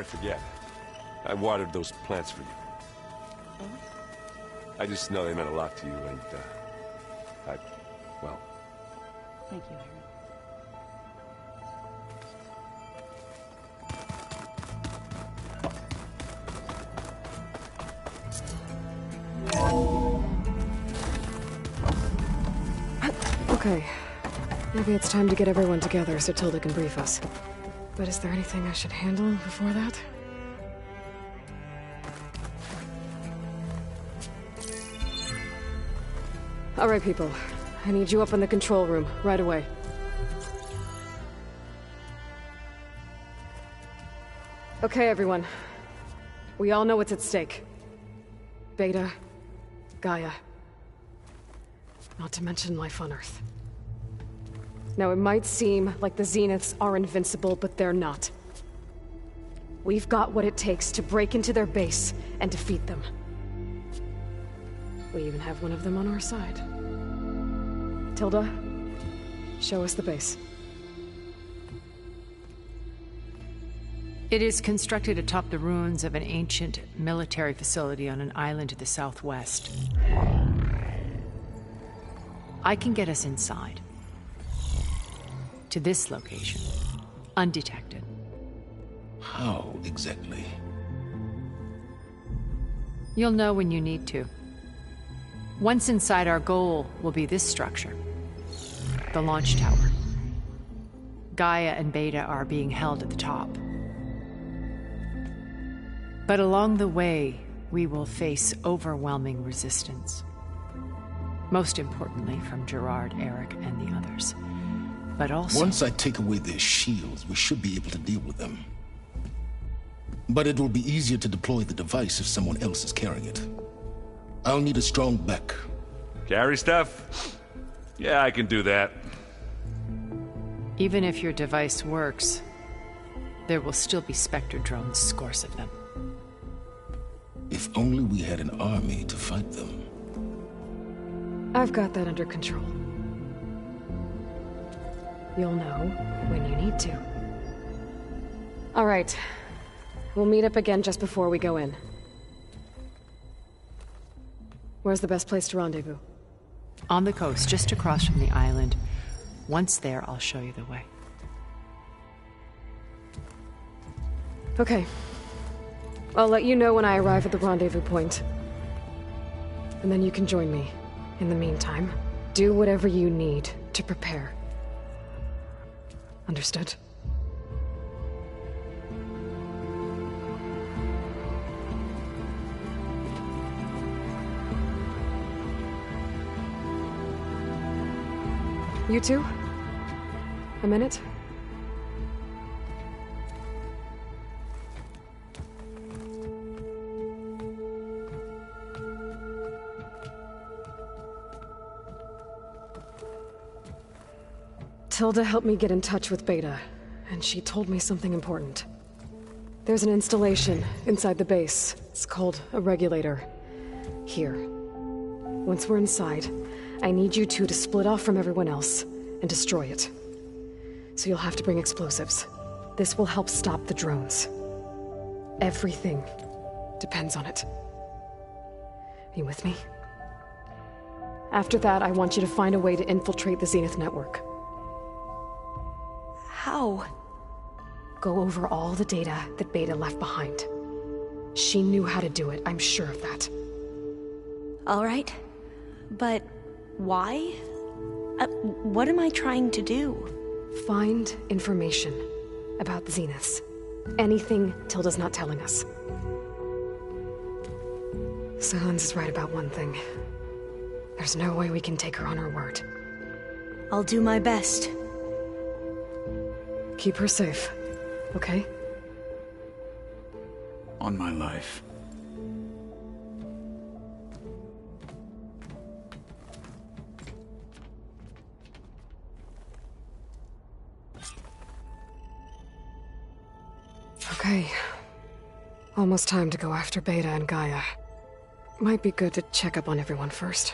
forget. I watered those plants for you. Oh? I just know they meant a lot to you, and, well... Thank you, Aaron. Okay. Maybe it's time to get everyone together so Tilda can brief us. But is there anything I should handle before that? All right, people. I need you up in the control room, right away. Okay, everyone. We all know what's at stake. Beta, Gaia. Not to mention life on Earth. Now, it might seem like the Zeniths are invincible, but they're not. We've got what it takes to break into their base and defeat them. We even have one of them on our side. Tilda, show us the base. It is constructed atop the ruins of an ancient military facility on an island to the southwest. I can get us inside. To this location, undetected. How exactly? You'll know when you need to. Once inside, our goal will be this structure. The launch tower. Gaia and Beta are being held at the top. But along the way, we will face overwhelming resistance. Most importantly, from Gerard, Eric, and the others. But also... Once I take away their shields, we should be able to deal with them. But it will be easier to deploy the device if someone else is carrying it. I'll need a strong back. Carry stuff? Yeah, I can do that. Even if your device works, there will still be Spectre drones, scores of them. If only we had an army to fight them. I've got that under control. You'll know when you need to. All right. We'll meet up again just before we go in. Where's the best place to rendezvous? On the coast, just across from the island. Once there, I'll show you the way. Okay. I'll let you know when I arrive at the rendezvous point. And then you can join me. In the meantime, do whatever you need to prepare. Understood? You two? A minute? Tilda helped me get in touch with Beta, and she told me something important. There's an installation inside the base. It's called a regulator. Here. Once we're inside, I need you two to split off from everyone else and destroy it. So you'll have to bring explosives. This will help stop the drones. Everything depends on it. Are you with me? After that, I want you to find a way to infiltrate the Zenith network. How? Go over all the data that Beta left behind. She knew how to do it, I'm sure of that. All right. But why? What am I trying to do? Find information about the Zeniths. Anything Tilda's not telling us. Silence is right about one thing. There's no way we can take her on her word. I'll do my best. Keep her safe, okay? On my life. Okay. Almost time to go after Beta and Gaia. Might be good to check up on everyone first.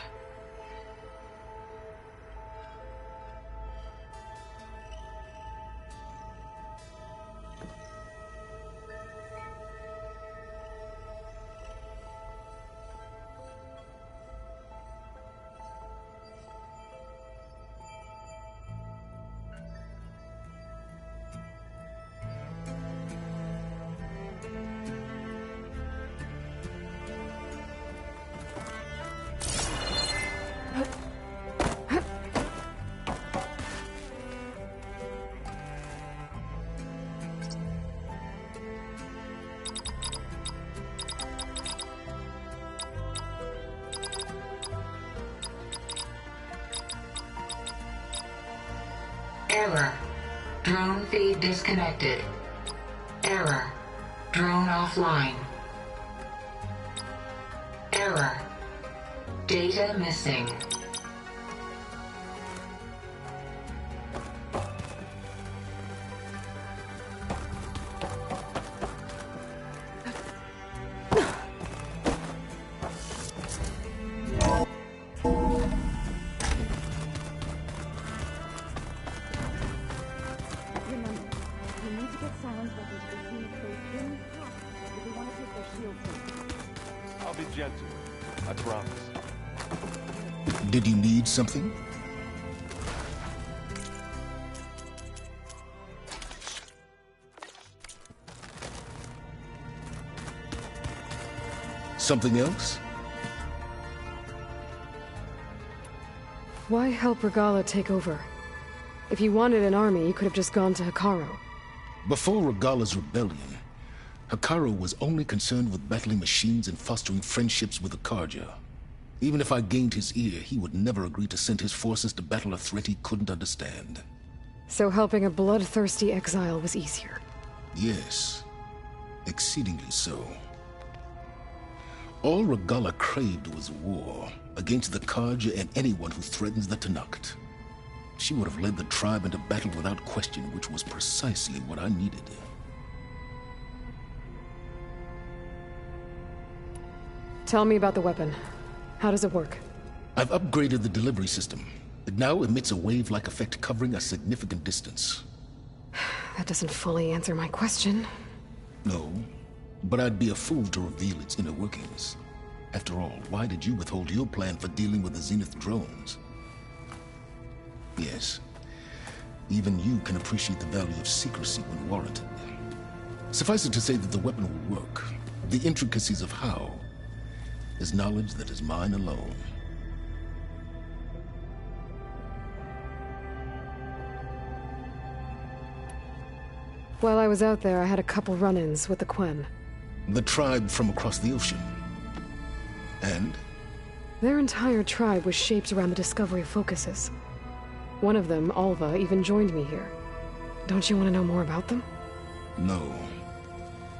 Error. Drone feed disconnected. Error. Drone offline. Error. Data missing. I'll be gentle. I promise. Did you need something? Something else? Why help Regala take over? If you wanted an army, you could have just gone to Hikaru. Before Regala's rebellion, Hikaru was only concerned with battling machines and fostering friendships with the Karja. Even if I gained his ear, he would never agree to send his forces to battle a threat he couldn't understand. So helping a bloodthirsty exile was easier. Yes, exceedingly so. All Regala craved was war against the Karja and anyone who threatens the Tenakt. She would have led the tribe into battle without question, which was precisely what I needed. Tell me about the weapon. How does it work? I've upgraded the delivery system. It now emits a wave-like effect covering a significant distance. That doesn't fully answer my question. No, but I'd be a fool to reveal its inner workings. After all, why did you withhold your plan for dealing with the Zenith drones? Yes, even you can appreciate the value of secrecy when warranted. Suffice it to say that the weapon will work. The intricacies of how is knowledge that is mine alone. While I was out there, I had a couple run-ins with the Quen. The tribe from across the ocean. And? Their entire tribe was shaped around the discovery of focuses. One of them, Alva, even joined me here. Don't you want to know more about them? No.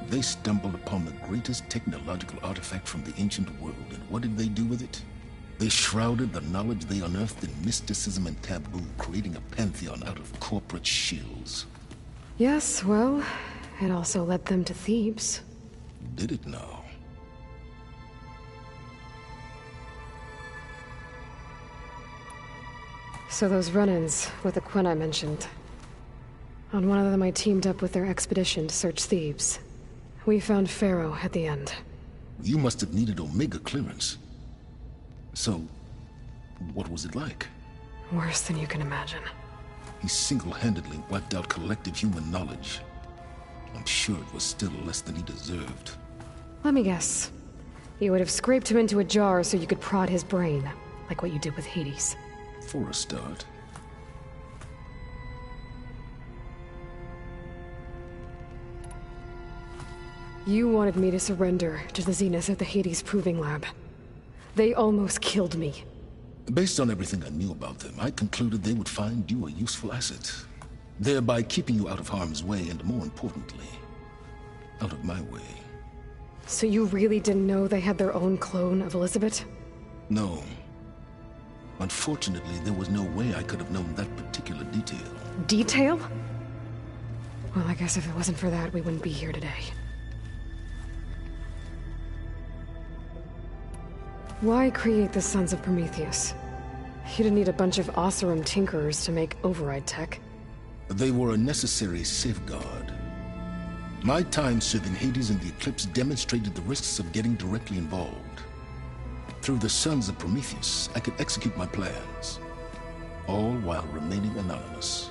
They stumbled upon the greatest technological artifact from the ancient world, and what did they do with it? They shrouded the knowledge they unearthed in mysticism and taboo, creating a pantheon out of corporate shills. Yes, well, it also led them to Thebes. Did it now? So those run-ins with the Quen I mentioned. On one of them I teamed up with their expedition to search Thebes. We found Pharaoh at the end. You must have needed Omega clearance. So, what was it like? Worse than you can imagine. He single-handedly wiped out collective human knowledge. I'm sure it was still less than he deserved. Let me guess. You would have scraped him into a jar so you could prod his brain, like what you did with Hades. For a start. You wanted me to surrender to the Zenith at the Hades Proving Lab. They almost killed me. Based on everything I knew about them, I concluded they would find you a useful asset, thereby keeping you out of harm's way and, more importantly, out of my way. So you really didn't know they had their own clone of Elizabeth? No. Unfortunately, there was no way I could have known that particular detail. Detail? Well, I guess if it wasn't for that, we wouldn't be here today. Why create the Sons of Prometheus? You didn't need a bunch of Oseram tinkerers to make override tech. They were a necessary safeguard. My time serving Hades and the Eclipse demonstrated the risks of getting directly involved. Through the Sons of Prometheus, I could execute my plans, all while remaining anonymous.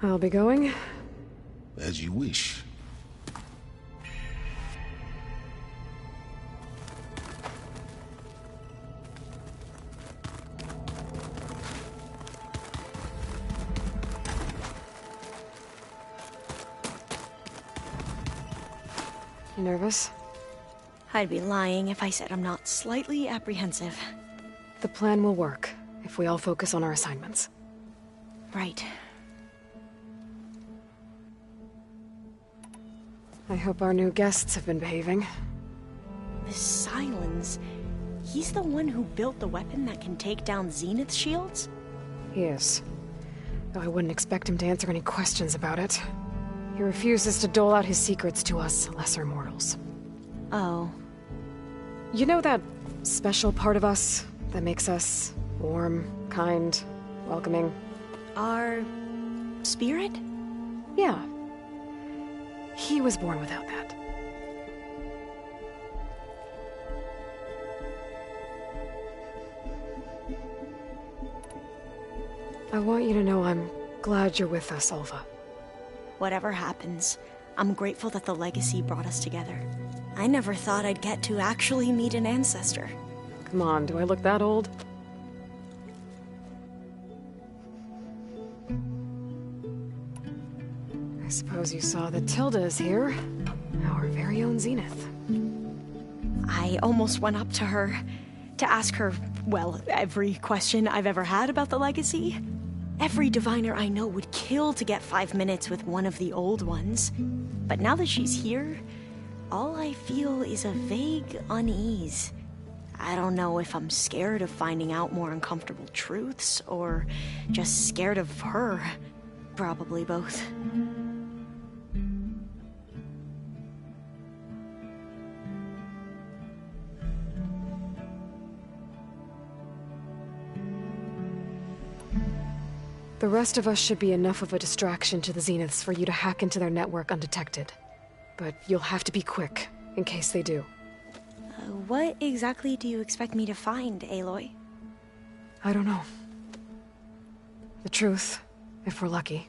I'll be going. As you wish. You nervous? I'd be lying if I said I'm not slightly apprehensive. The plan will work, if we all focus on our assignments. Right. I hope our new guests have been behaving. The Silence. He's the one who built the weapon that can take down Zenith shields? He is. Though I wouldn't expect him to answer any questions about it. He refuses to dole out his secrets to us lesser mortals. Oh. You know that special part of us that makes us warm, kind, welcoming? Our spirit? Yeah. He was born without that. I want you to know I'm glad you're with us, Olva. Whatever happens, I'm grateful that the legacy brought us together. I never thought I'd get to actually meet an ancestor. Come on, do I look that old? I suppose you saw that Tilda is here. Our very own Zenith. I almost went up to her to ask her, well, every question I've ever had about the legacy. Every diviner I know would kill to get 5 minutes with one of the old ones. But now that she's here, all I feel is a vague unease. I don't know if I'm scared of finding out more uncomfortable truths, or just scared of her. Probably both. The rest of us should be enough of a distraction to the Zeniths for you to hack into their network undetected. But you'll have to be quick, in case they do. What exactly do you expect me to find, Aloy? I don't know. The truth, if we're lucky.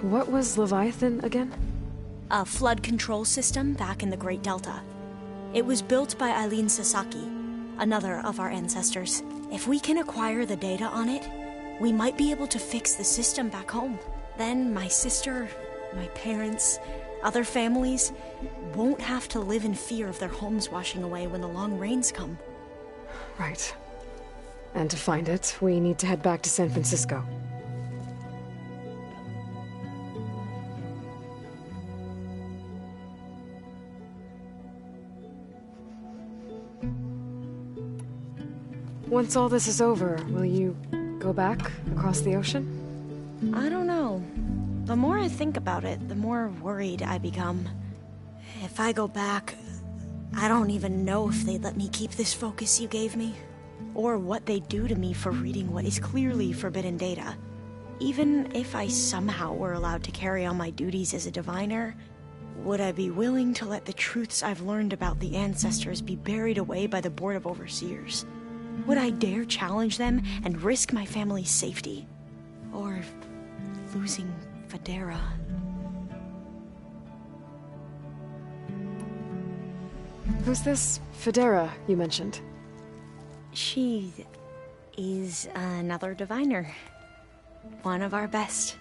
What was Leviathan again? A flood control system back in the Great Delta. It was built by Eileen Sasaki, another of our ancestors. If we can acquire the data on it, we might be able to fix the system back home. Then my sister, my parents, other families won't have to live in fear of their homes washing away when the long rains come. Right. And to find it, we need to head back to San Francisco. Once all this is over, will you go back across the ocean? I don't know. The more I think about it, the more worried I become. If I go back, I don't even know if they'd let me keep this focus you gave me, or what they'd do to me for reading what is clearly forbidden data. Even if I somehow were allowed to carry on my duties as a diviner, would I be willing to let the truths I've learned about the ancestors be buried away by the Board of Overseers? Would I dare challenge them and risk my family's safety? Or losing Federa? Who's this Federa you mentioned? She is another diviner. One of our best.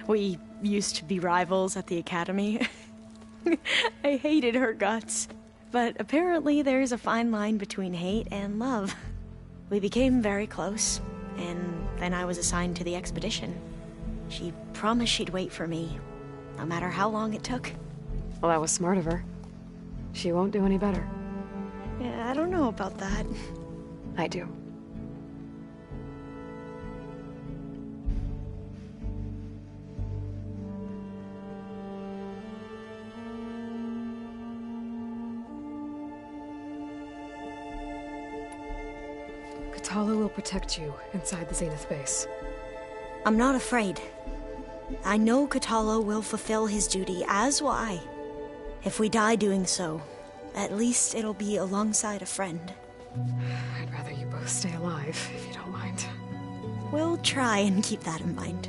We used to be rivals at the academy. I hated her guts. But apparently there's a fine line between hate and love. We became very close, and then I was assigned to the expedition. She promised she'd wait for me, no matter how long it took. Well, that was smart of her. She won't do any better. Yeah, I don't know about that. I do. Katala will protect you inside the Zenith base. I'm not afraid. I know Katala will fulfill his duty, as will I. If we die doing so, at least it'll be alongside a friend. I'd rather you both stay alive, if you don't mind. We'll try and keep that in mind.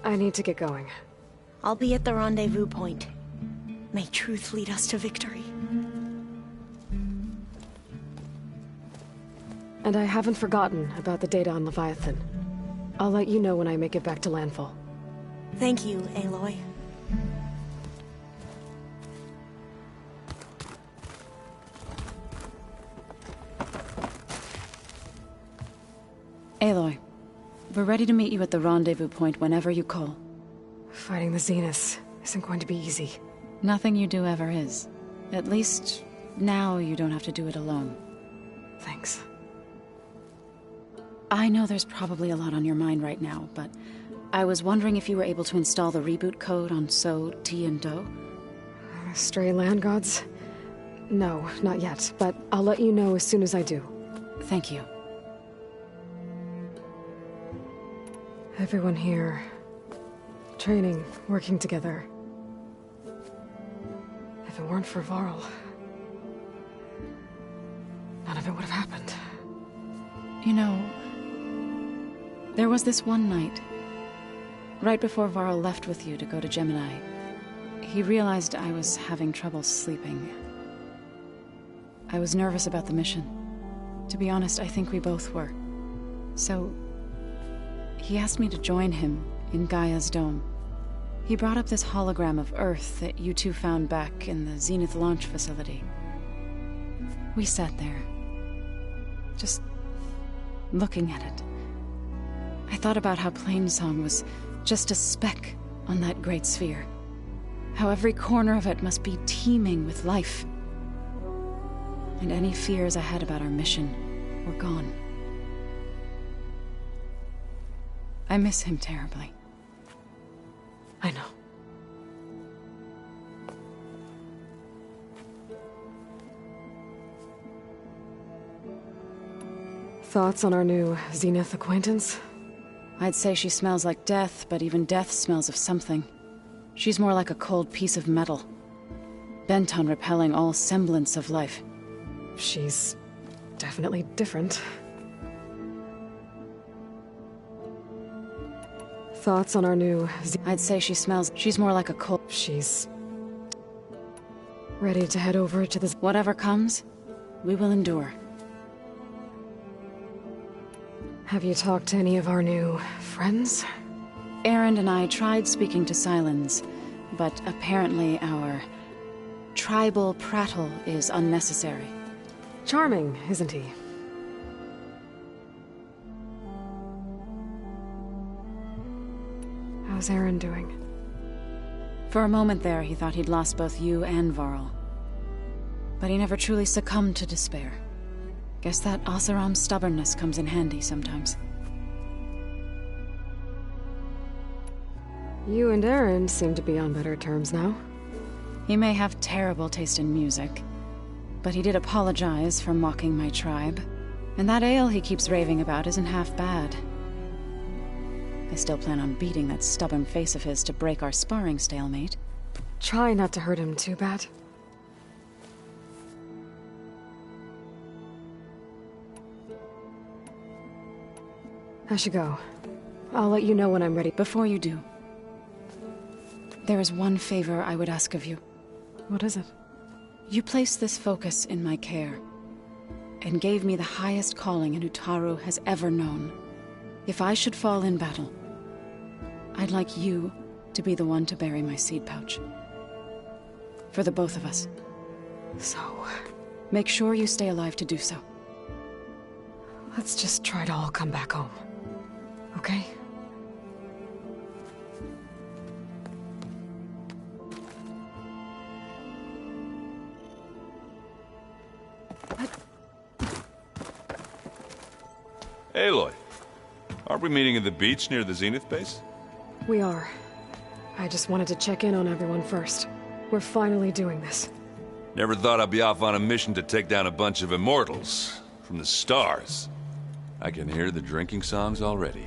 I need to get going. I'll be at the rendezvous point. May truth lead us to victory. And I haven't forgotten about the data on Leviathan. I'll let you know when I make it back to landfall. Thank you, Aloy. Aloy, we're ready to meet you at the rendezvous point whenever you call. Fighting the Zeniths isn't going to be easy. Nothing you do ever is. At least, now you don't have to do it alone. Thanks. I know there's probably a lot on your mind right now, but I was wondering if you were able to install the reboot code on So, T, and Do? Stray land gods? No, not yet, but I'll let you know as soon as I do. Thank you. Everyone here... training, working together. If it weren't for Varl... none of it would have happened. You know... there was this one night, right before Varl left with you to go to Gemini. He realized I was having trouble sleeping. I was nervous about the mission. To be honest, I think we both were. So... he asked me to join him in Gaia's dome. He brought up this hologram of Earth that you two found back in the Zenith launch facility. We sat there, just looking at it. I thought about how Plainsong was just a speck on that great sphere. How every corner of it must be teeming with life. And any fears I had about our mission were gone. I miss him terribly. I know. Thoughts on our new Zenith acquaintance? I'd say she smells like death, but even death smells of something. She's more like a cold piece of metal, bent on repelling all semblance of life. She's definitely different. Thoughts on our new I'd say she's more like a cold... She's... ready to head over to the... Whatever comes, we will endure. Have you talked to any of our new friends? Erend and I tried speaking to Sylens, but apparently our tribal prattle is unnecessary. Charming, isn't he? How's Erend doing? For a moment there, he thought he'd lost both you and Varl. But he never truly succumbed to despair. Guess that Oseram's stubbornness comes in handy sometimes. You and Erend seem to be on better terms now. He may have terrible taste in music, but he did apologize for mocking my tribe. And that ale he keeps raving about isn't half bad. I still plan on beating that stubborn face of his to break our sparring stalemate. Try not to hurt him too bad. I should go. I'll let you know when I'm ready. Before you do, there is one favor I would ask of you. What is it? You placed this focus in my care, and gave me the highest calling an Utaru has ever known. If I should fall in battle, I'd like you to be the one to bury my seed pouch. For the both of us. So... make sure you stay alive to do so. let's just try to all come back home. Okay? Aloy, aren't we meeting at the beach near the Zenith base? We are. I just wanted to check in on everyone first. We're finally doing this. Never thought I'd be off on a mission to take down a bunch of immortals from the stars. I can hear the drinking songs already.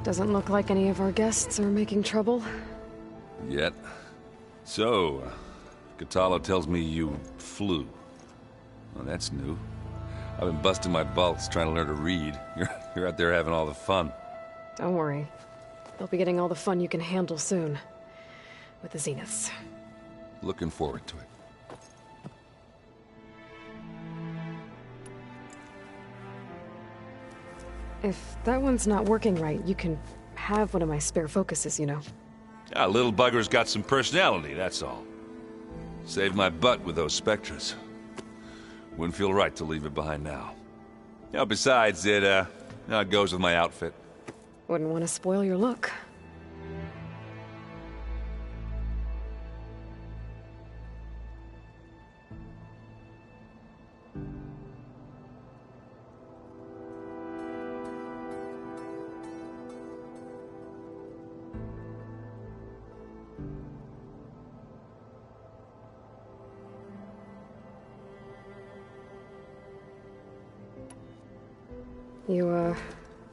Doesn't look like any of our guests are making trouble. Yet. So, Katala tells me you flew. Well, that's new. I've been busting my balls trying to learn to read. You're out there having all the fun. Don't worry. They'll be getting all the fun you can handle soon. With the Zeniths. Looking forward to it. If that one's not working right, you can have one of my spare focuses, you know. Ah, little bugger's got some personality, that's all. Saved my butt with those Spectres. Wouldn't feel right to leave it behind now. You know, besides, it goes with my outfit. Wouldn't want to spoil your look. You,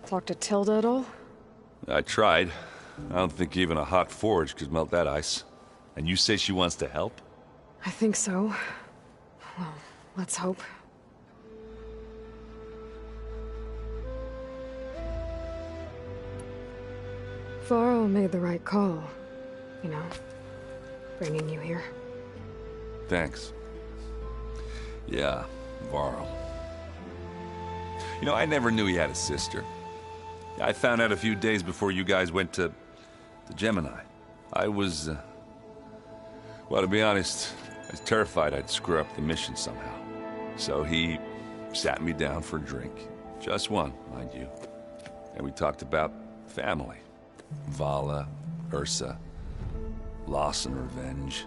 talked to Tilda at all? I tried. I don't think even a hot forge could melt that ice. And you say she wants to help? I think so. Well, let's hope. Varl made the right call. You know, bringing you here. Thanks. Yeah, Varl. You know, I never knew he had a sister. I found out a few days before you guys went to Gemini. I was, well, to be honest, I was terrified I'd screw up the mission somehow. So he sat me down for a drink. Just one, mind you. And we talked about family. Vala, Ursa, loss and revenge.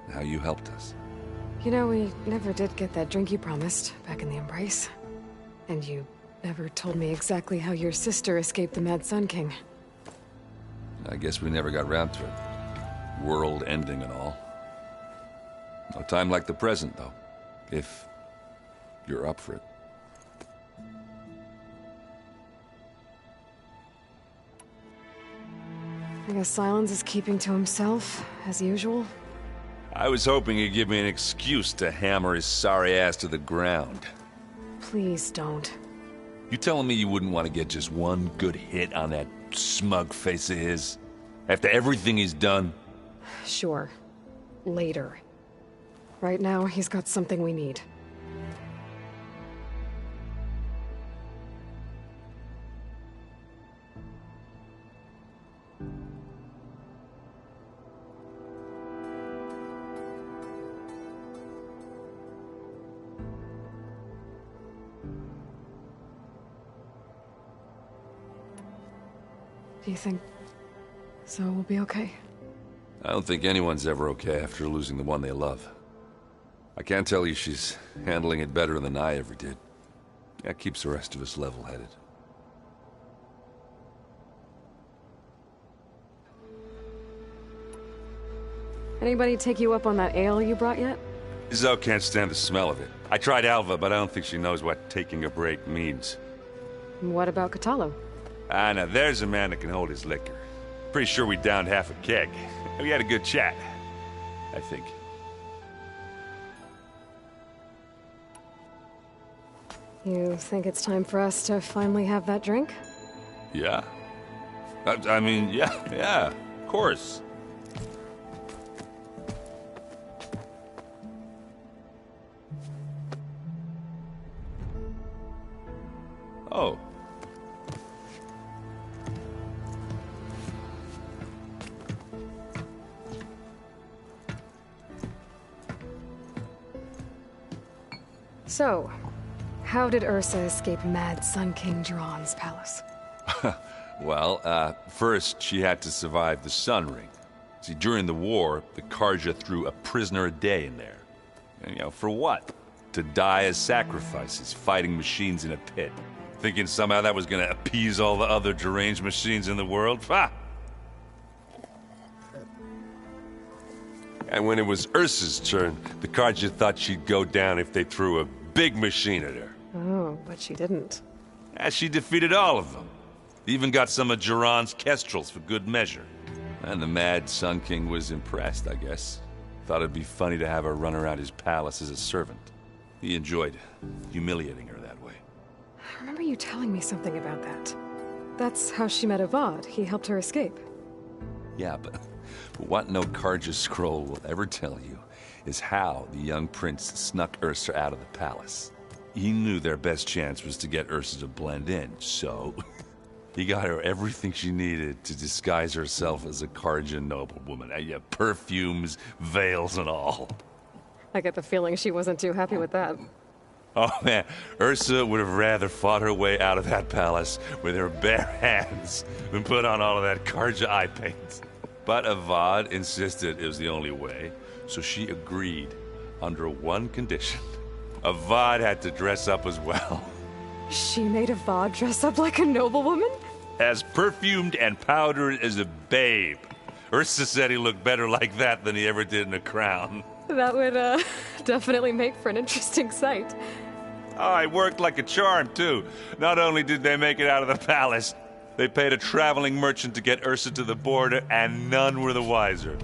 And how you helped us. You know, we never did get that drink you promised back in the Embrace. And you never told me exactly how your sister escaped the Mad Sun King. I guess we never got round to it. World ending and all. No time like the present, though. If you're up for it. I guess Silence is keeping to himself, as usual. I was hoping he'd give me an excuse to hammer his sorry ass to the ground. Please don't. You telling me you wouldn't want to get just one good hit on that smug face of his? After everything he's done? Sure. Later. Right now, he's got something we need. Do you think Zoe will be okay? I don't think anyone's ever okay after losing the one they love. I can't tell you she's handling it better than I ever did. That keeps the rest of us level-headed. Anybody take you up on that ale you brought yet? Zoe can't stand the smell of it. I tried Alva, but I don't think she knows what taking a break means. What about Catalo? Ah, now there's a man that can hold his liquor. Pretty sure we downed half a keg. We had a good chat, I think. You think it's time for us to finally have that drink? Yeah? I mean, yeah, of course. Oh. So, how did Ursa escape Mad Sun King Jiran's palace? Well, first she had to survive the Sun Ring. See, during the war, the Karja threw a prisoner a day in there. And, you know, for what? To die as sacrifices, fighting machines in a pit. Thinking somehow that was gonna appease all the other deranged machines in the world? Ha! And when it was Ursa's turn, the Karja thought she'd go down if they threw a big machine at her. Oh, but she didn't. And she defeated all of them. Even got some of Jiran's kestrels for good measure. And the Mad Sun King was impressed, I guess. Thought it'd be funny to have her run around his palace as a servant. He enjoyed humiliating her that way. I remember you telling me something about that. That's how she met Avad. He helped her escape. Yeah, but what no Karja scroll will ever tell you is how the young prince snuck Ursa out of the palace. He knew their best chance was to get Ursa to blend in, so he got her everything she needed to disguise herself as a Karja noblewoman. Yeah, perfumes, veils, and all. I get the feeling she wasn't too happy with that. Oh man, Ursa would have rather fought her way out of that palace with her bare hands than put on all of that Karja eye paint. But Avad insisted it was the only way, so she agreed under one condition. Avad had to dress up as well. She made Avad dress up like a noblewoman? As perfumed and powdered as a babe. Ursa said he looked better like that than he ever did in a crown. That would, definitely make for an interesting sight. Oh, it worked like a charm, too. Not only did they make it out of the palace, they paid a traveling merchant to get Ursa to the border, and none were the wiser.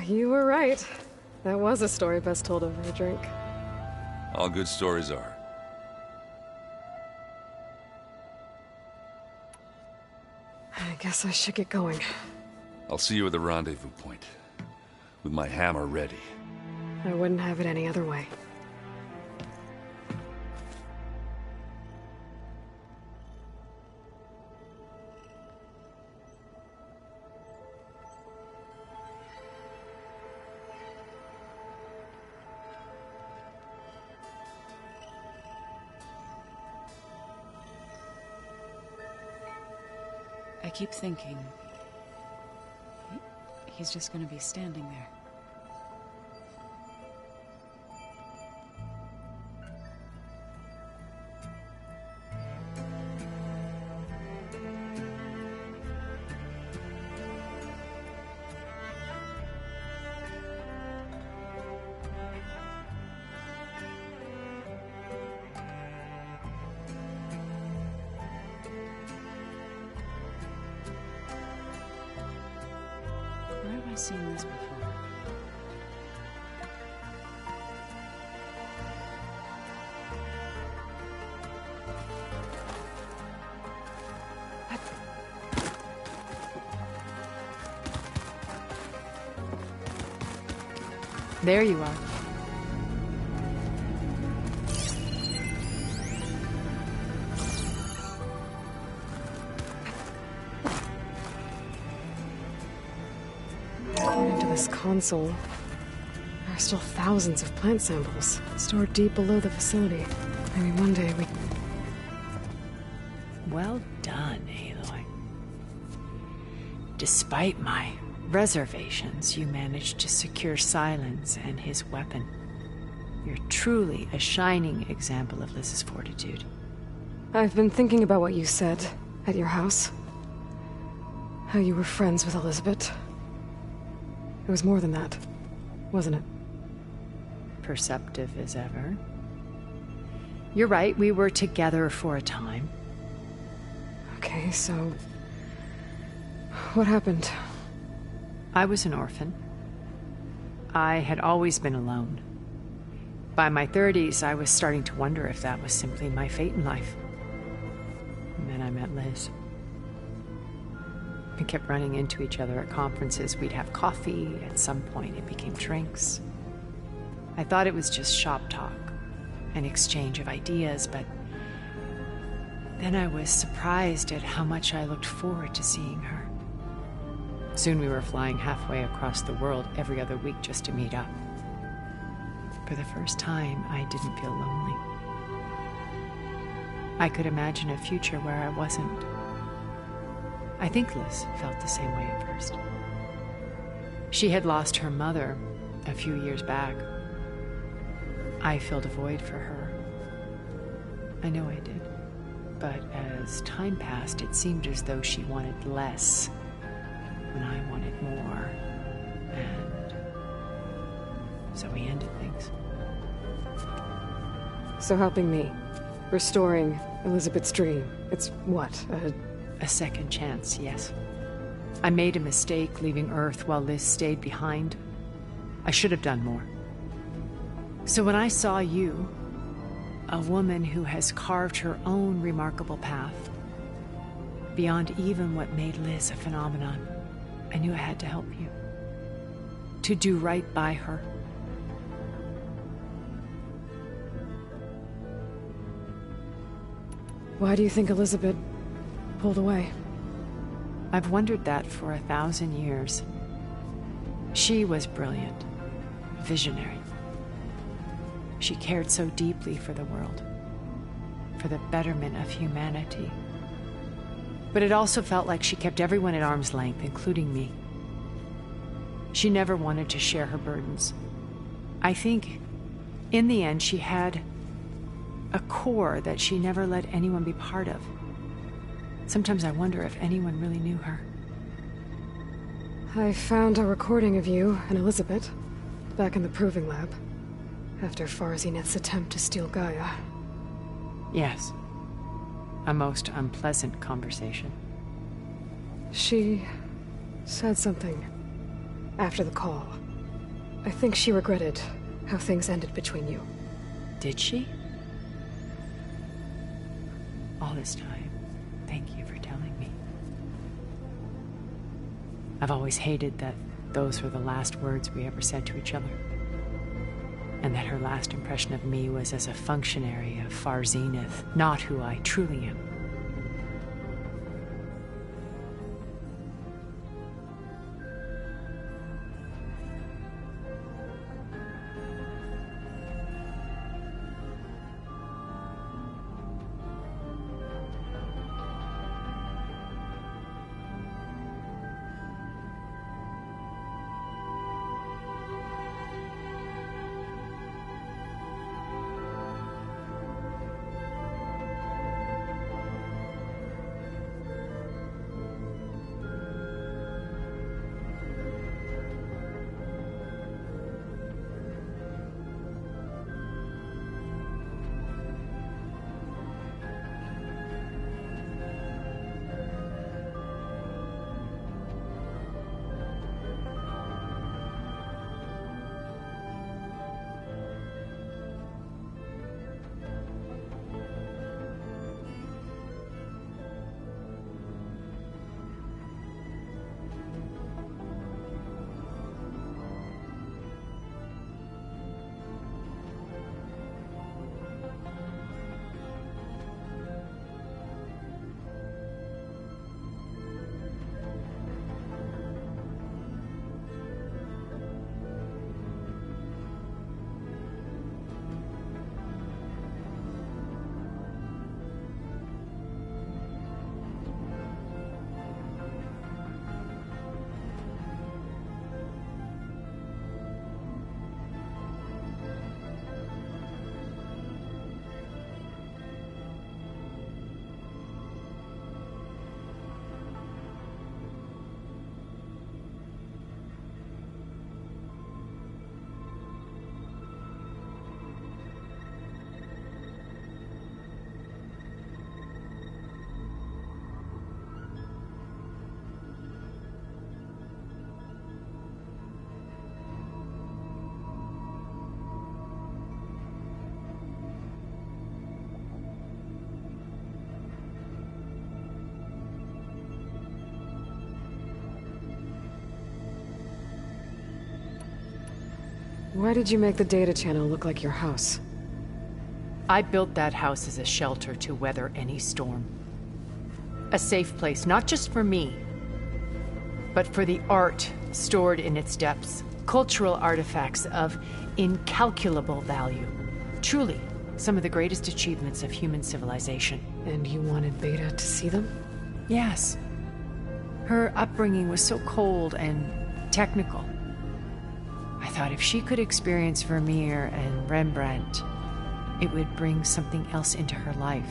You were right. That was a story best told over a drink. All good stories are. I guess I should get going. I'll see you at the rendezvous point, with my hammer ready. I wouldn't have it any other way. I keep thinking... he's just gonna be standing there. Where have I seen this before? There you are. According to this console, there are still thousands of plant samples stored deep below the facility. Maybe one day we... Well done, Aloy. Despite my reservations, you managed to secure Silence and his weapon. You're truly a shining example of Liz's fortitude. I've been thinking about what you said at your house. How you were friends with Elizabeth. It was more than that, wasn't it? Perceptive as ever. You're right, we were together for a time. Okay, so... what happened? I was an orphan. I had always been alone. By my 30s, I was starting to wonder if that was simply my fate in life. And then I met Liz. We kept running into each other at conferences. We'd have coffee. At some point, it became drinks. I thought it was just shop talk, an exchange of ideas, but then I was surprised at how much I looked forward to seeing her. Soon we were flying halfway across the world every other week just to meet up. For the first time, I didn't feel lonely. I could imagine a future where I wasn't. I think Liz felt the same way at first. She had lost her mother a few years back. I filled a void for her. I know I did. But as time passed, it seemed as though she wanted less, and I wanted more. And so we ended things. So helping me, restoring Elizabeth's dream. It's what, A second chance, yes. I made a mistake leaving Earth while Liz stayed behind. I should have done more. So when I saw you, a woman who has carved her own remarkable path, beyond even what made Liz a phenomenon, I knew I had to help you. To do right by her. Why do you think Elizabeth pulled away? I've wondered that for 1,000 years. She was brilliant, visionary. She cared so deeply for the world, for the betterment of humanity. But it also felt like she kept everyone at arm's length, including me. She never wanted to share her burdens. I think, in the end, she had a core that she never let anyone be part of. Sometimes I wonder if anyone really knew her. I found a recording of you and Elizabeth back in the proving lab after Farzineth's attempt to steal Gaia. Yes. A most unpleasant conversation. She said something after the call. I think she regretted how things ended between you. Did she? All this time, thank you for telling me. I've always hated that those were the last words we ever said to each other. And that her last impression of me was as a functionary of Farzineth, not who I truly am. Why did you make the data channel look like your house? I built that house as a shelter to weather any storm. A safe place, not just for me, but for the art stored in its depths. Cultural artifacts of incalculable value. Truly, some of the greatest achievements of human civilization. And you wanted Beta to see them? Yes. Her upbringing was so cold and technical. I thought if she could experience Vermeer and Rembrandt, it would bring something else into her life.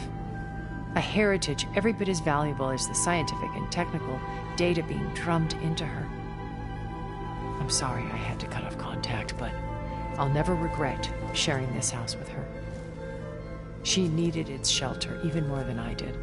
A heritage every bit as valuable as the scientific and technical data being drummed into her. I'm sorry I had to cut off contact, but I'll never regret sharing this house with her. She needed its shelter even more than I did.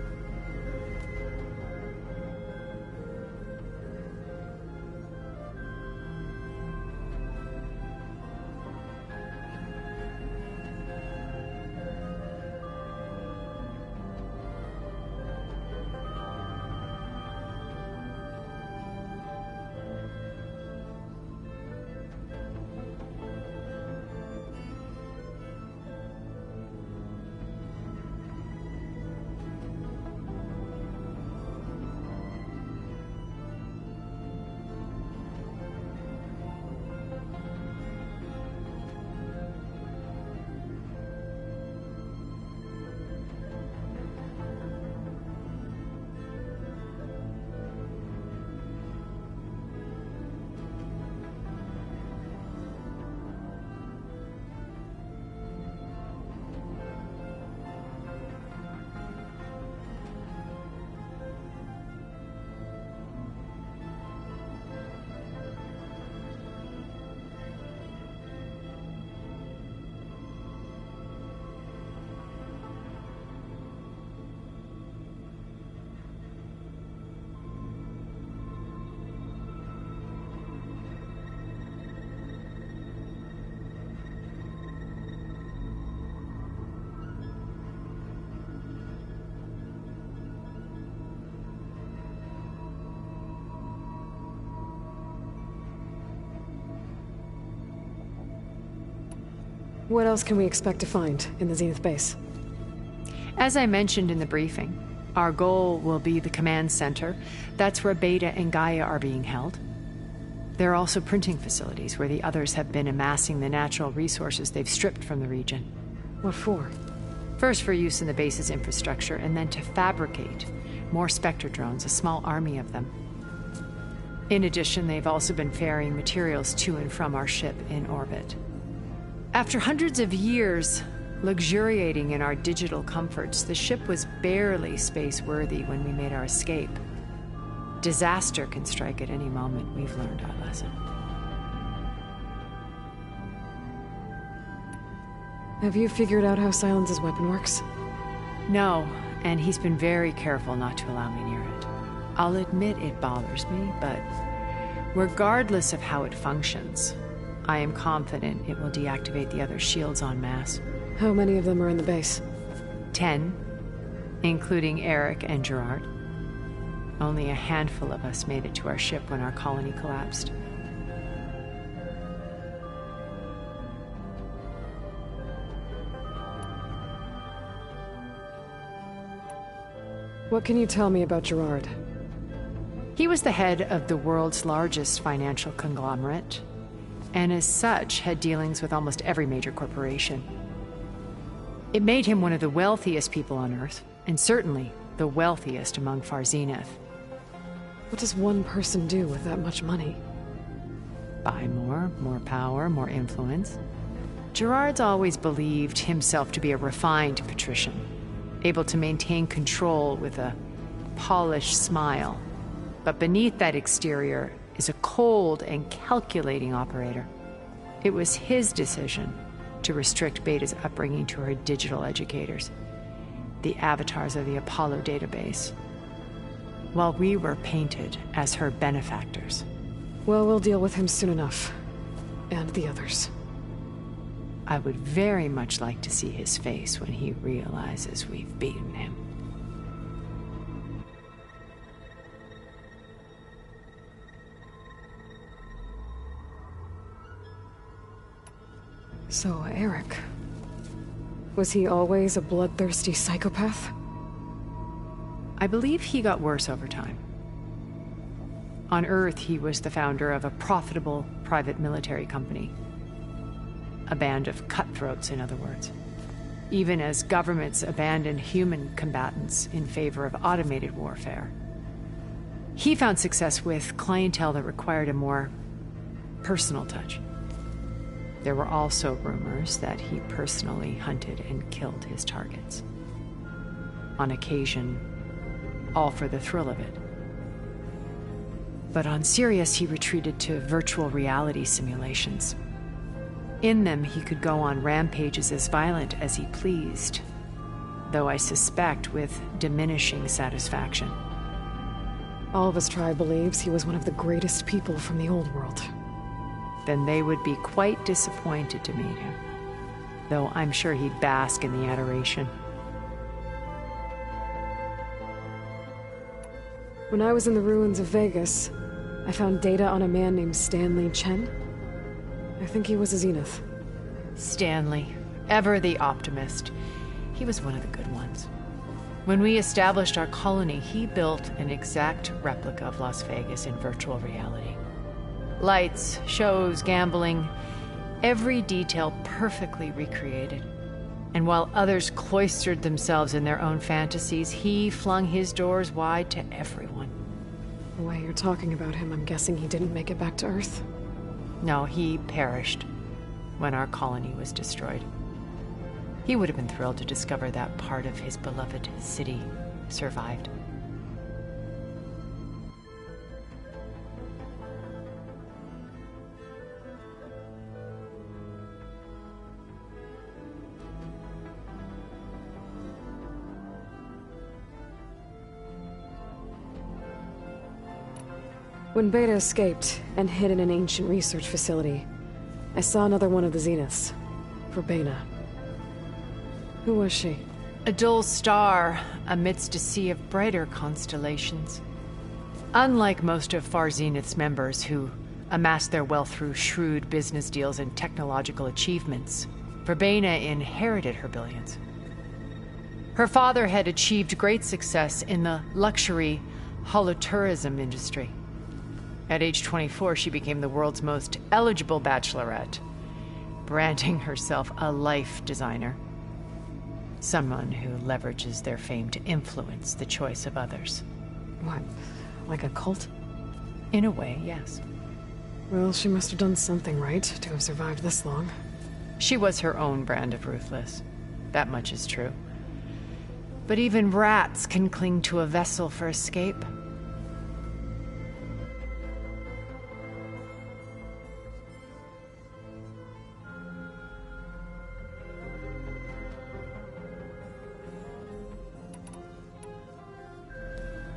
What else can we expect to find in the Zenith base? As I mentioned in the briefing, our goal will be the command center. That's where Beta and Gaia are being held. There are also printing facilities where the others have been amassing the natural resources they've stripped from the region. What for? First for use in the base's infrastructure, and then to fabricate more Spectre drones, a small army of them. In addition, they've also been ferrying materials to and from our ship in orbit. After hundreds of years luxuriating in our digital comforts, the ship was barely space-worthy when we made our escape. Disaster can strike at any moment. We've learned our lesson. Have you figured out how Silence's weapon works? No, and he's been very careful not to allow me near it. I'll admit it bothers me, but regardless of how it functions, I am confident it will deactivate the other shields en masse. How many of them are in the base? 10, including Eric and Gerard. Only a handful of us made it to our ship when our colony collapsed. What can you tell me about Gerard? He was the head of the world's largest financial conglomerate, and as such had dealings with almost every major corporation. It made him one of the wealthiest people on Earth, and certainly the wealthiest among Far Zenith. What does one person do with that much money? Buy more power, more influence. Gerard's always believed himself to be a refined patrician, able to maintain control with a polished smile. But beneath that exterior is a cold and calculating operator. It was his decision to restrict Beta's upbringing to her digital educators, the avatars of the Apollo database, while we were painted as her benefactors. Well, we'll deal with him soon enough. And the others. I would very much like to see his face when he realizes we've beaten him. So, Eric. Was he always a bloodthirsty psychopath? I believe he got worse over time. On Earth, he was the founder of a profitable private military company. A band of cutthroats, in other words. Even as governments abandoned human combatants in favor of automated warfare. He found success with clientele that required a more personal touch. There were also rumors that he personally hunted and killed his targets. On occasion, all for the thrill of it. But on Sirius, he retreated to virtual reality simulations. In them, he could go on rampages as violent as he pleased, though I suspect with diminishing satisfaction. All of his tribe believes he was one of the greatest people from the old world. Then they would be quite disappointed to meet him, though I'm sure he'd bask in the adoration. When I was in the ruins of Vegas, I found data on a man named Stanley Chen. I think he was a Zenith. Stanley, ever the optimist. He was one of the good ones. When we established our colony, he built an exact replica of Las Vegas in virtual reality. Lights, shows, gambling, every detail perfectly recreated. And while others cloistered themselves in their own fantasies, he flung his doors wide to everyone. The way you're talking about him, I'm guessing he didn't make it back to Earth? No, he perished when our colony was destroyed. He would have been thrilled to discover that part of his beloved city survived. When Beta escaped and hid in an ancient research facility, I saw another one of the Zeniths, Verbena. Who was she? A dull star amidst a sea of brighter constellations. Unlike most of Far Zenith's members who amassed their wealth through shrewd business deals and technological achievements, Verbena inherited her billions. Her father had achieved great success in the luxury holotourism industry. At age 24, she became the world's most eligible bachelorette, branding herself a life designer. Someone who leverages their fame to influence the choice of others. What, like a cult? In a way, yes. Well, she must have done something right to have survived this long. She was her own brand of ruthless. That much is true. But even rats can cling to a vessel for escape.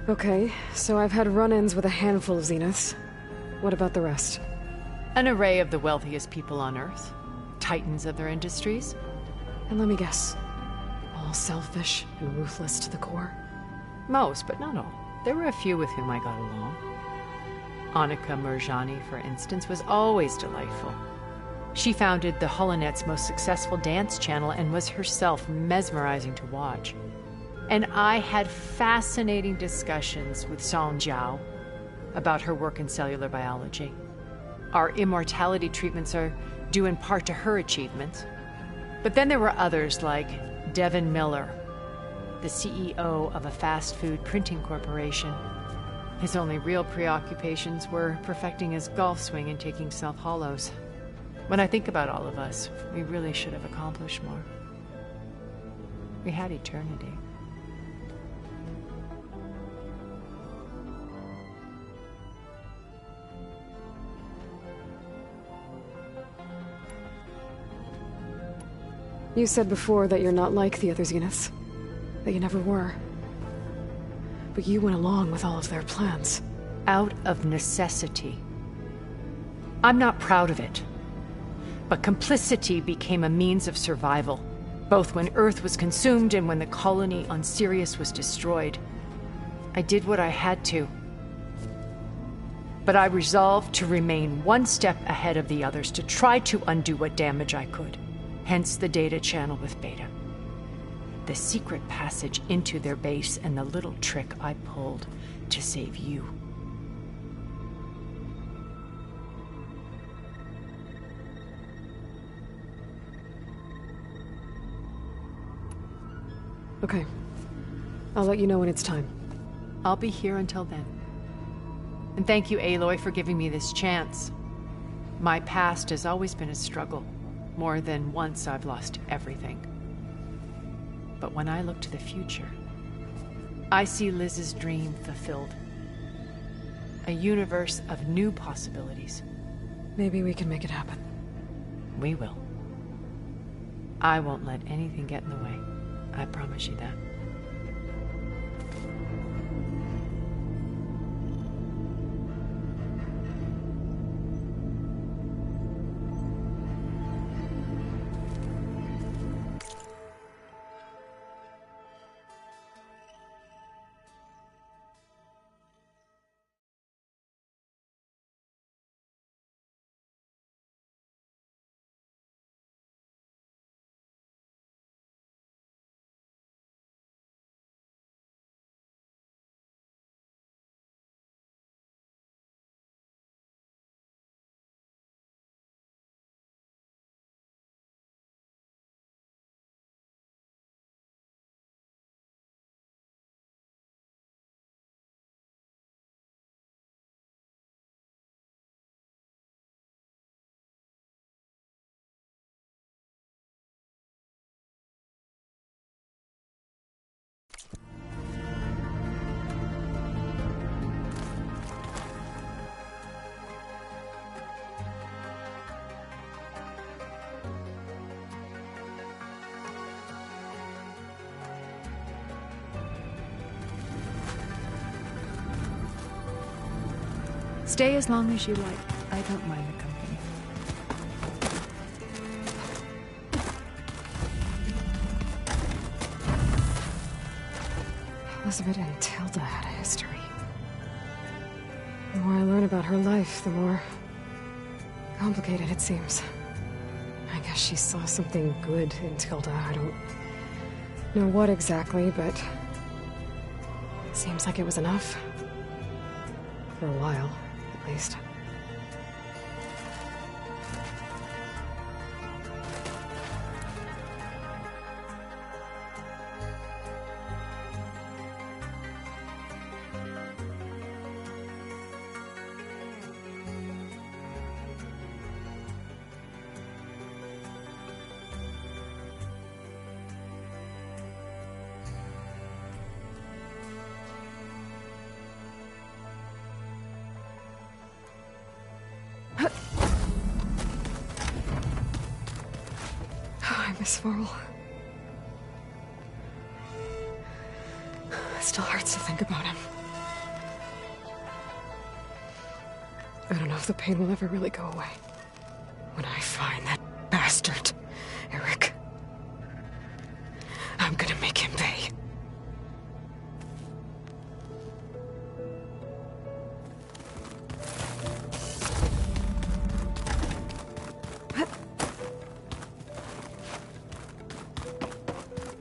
Okay, so I've had run-ins with a handful of Zeniths. What about the rest? An array of the wealthiest people on Earth. Titans of their industries. And let me guess, all selfish and ruthless to the core? Most, but not all. There were a few with whom I got along. Annika Murjani, for instance, was always delightful. She founded the Holonet's most successful dance channel and was herself mesmerizing to watch. And I had fascinating discussions with Song Jiao about her work in cellular biology. Our immortality treatments are due in part to her achievements. But then there were others like Devin Miller, the CEO of a fast food printing corporation. His only real preoccupations were perfecting his golf swing and taking self-hollows. When I think about all of us, we really should have accomplished more. We had eternity. You said before that you're not like the other Zeniths. That you never were. But you went along with all of their plans. Out of necessity. I'm not proud of it. But complicity became a means of survival, both when Earth was consumed and when the colony on Sirius was destroyed. I did what I had to. But I resolved to remain one step ahead of the others, to try to undo what damage I could. Hence the data channel with Beta. The secret passage into their base and the little trick I pulled to save you. Okay. I'll let you know when it's time. I'll be here until then. And thank you, Aloy, for giving me this chance. My past has always been a struggle. More than once I've lost everything. But when I look to the future, I see Liz's dream fulfilled. A universe of new possibilities. Maybe we can make it happen. We will. I won't let anything get in the way. I promise you that. Stay as long as you like. I don't mind the company. Elizabeth and Tilda had a history. The more I learn about her life, the more complicated it seems. I guess she saw something good in Tilda. I don't know what exactly, but it seems like it was enough. For a while, at least. Miss Varl. It still hurts to think about him. I don't know if the pain will ever really go away. When I find that bastard, Eric, I'm gonna make him pay.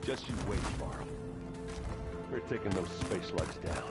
Just you wait, Varl. We're taking those space slugs down.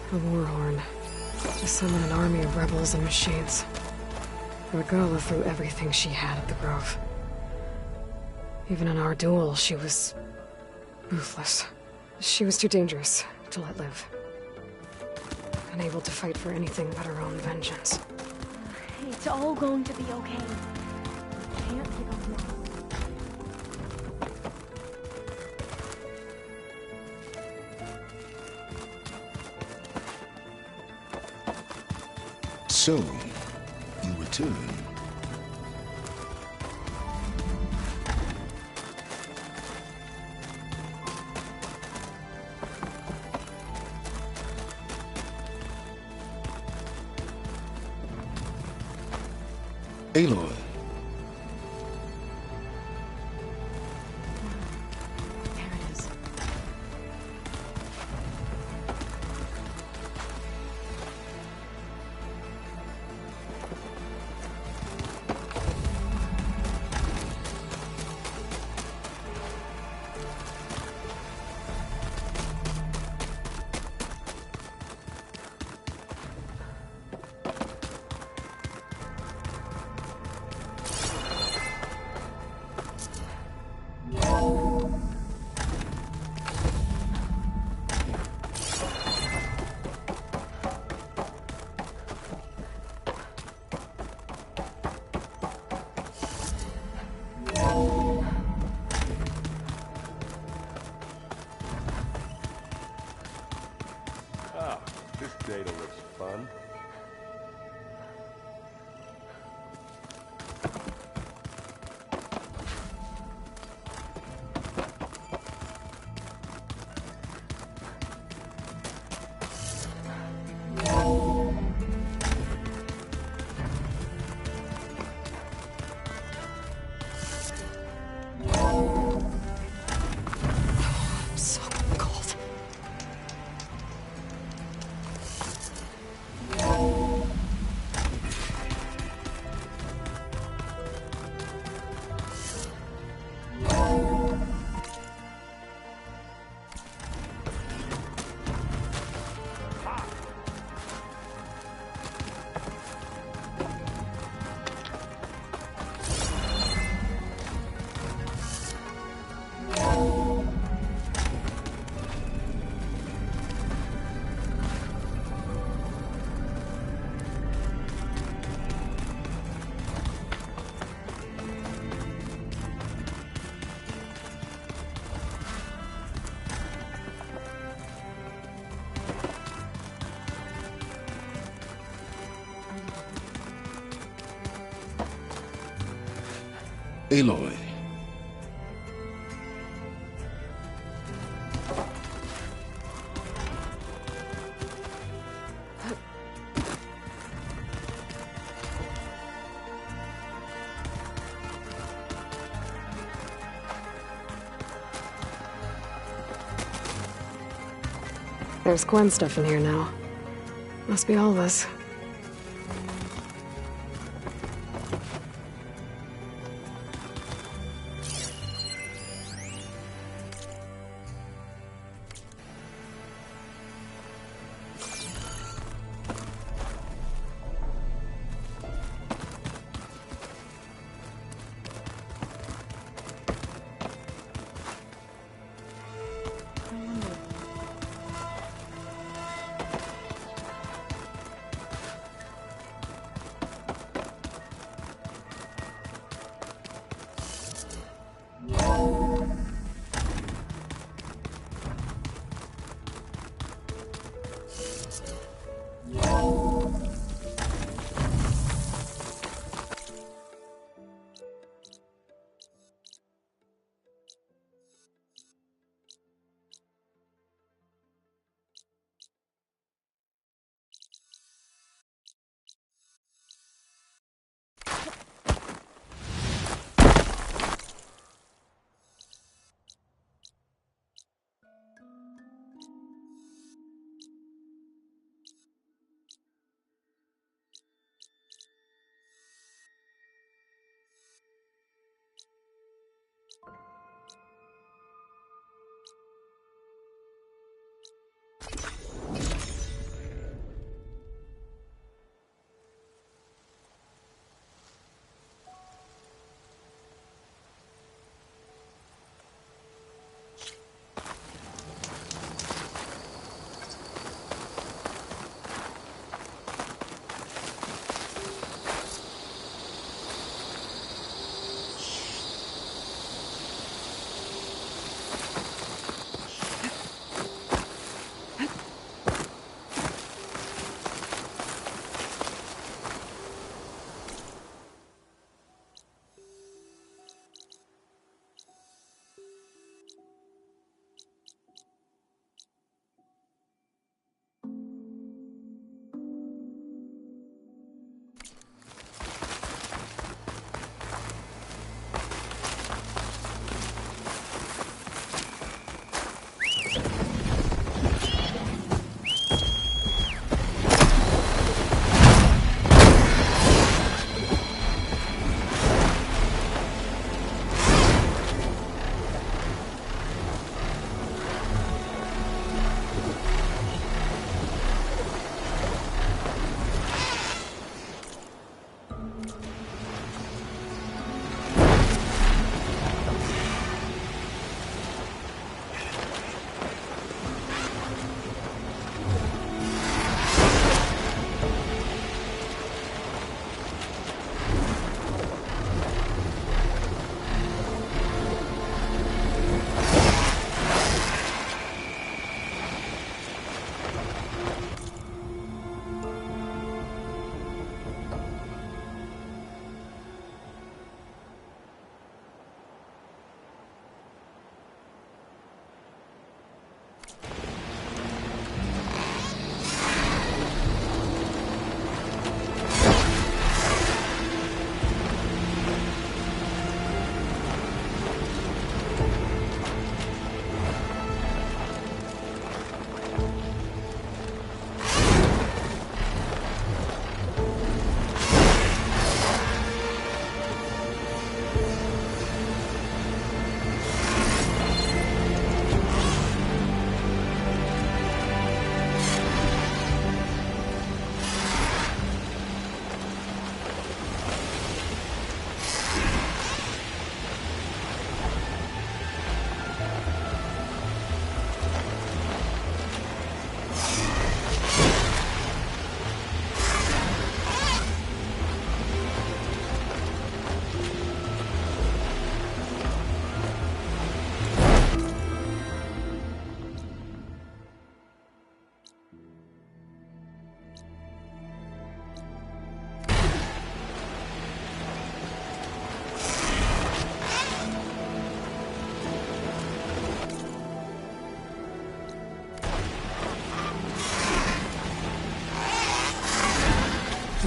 A war horn. To summon an army of rebels and machines. Regala threw everything she had at the Grove. Even in our duel, she was ruthless. She was too dangerous to let live. Unable to fight for anything but her own vengeance. It's all going to be okay. Can't give up now. So, you return. Aloy. There it is. This data looks fun. So cold. Aloy. There's Gwen stuff in here now. Must be all this.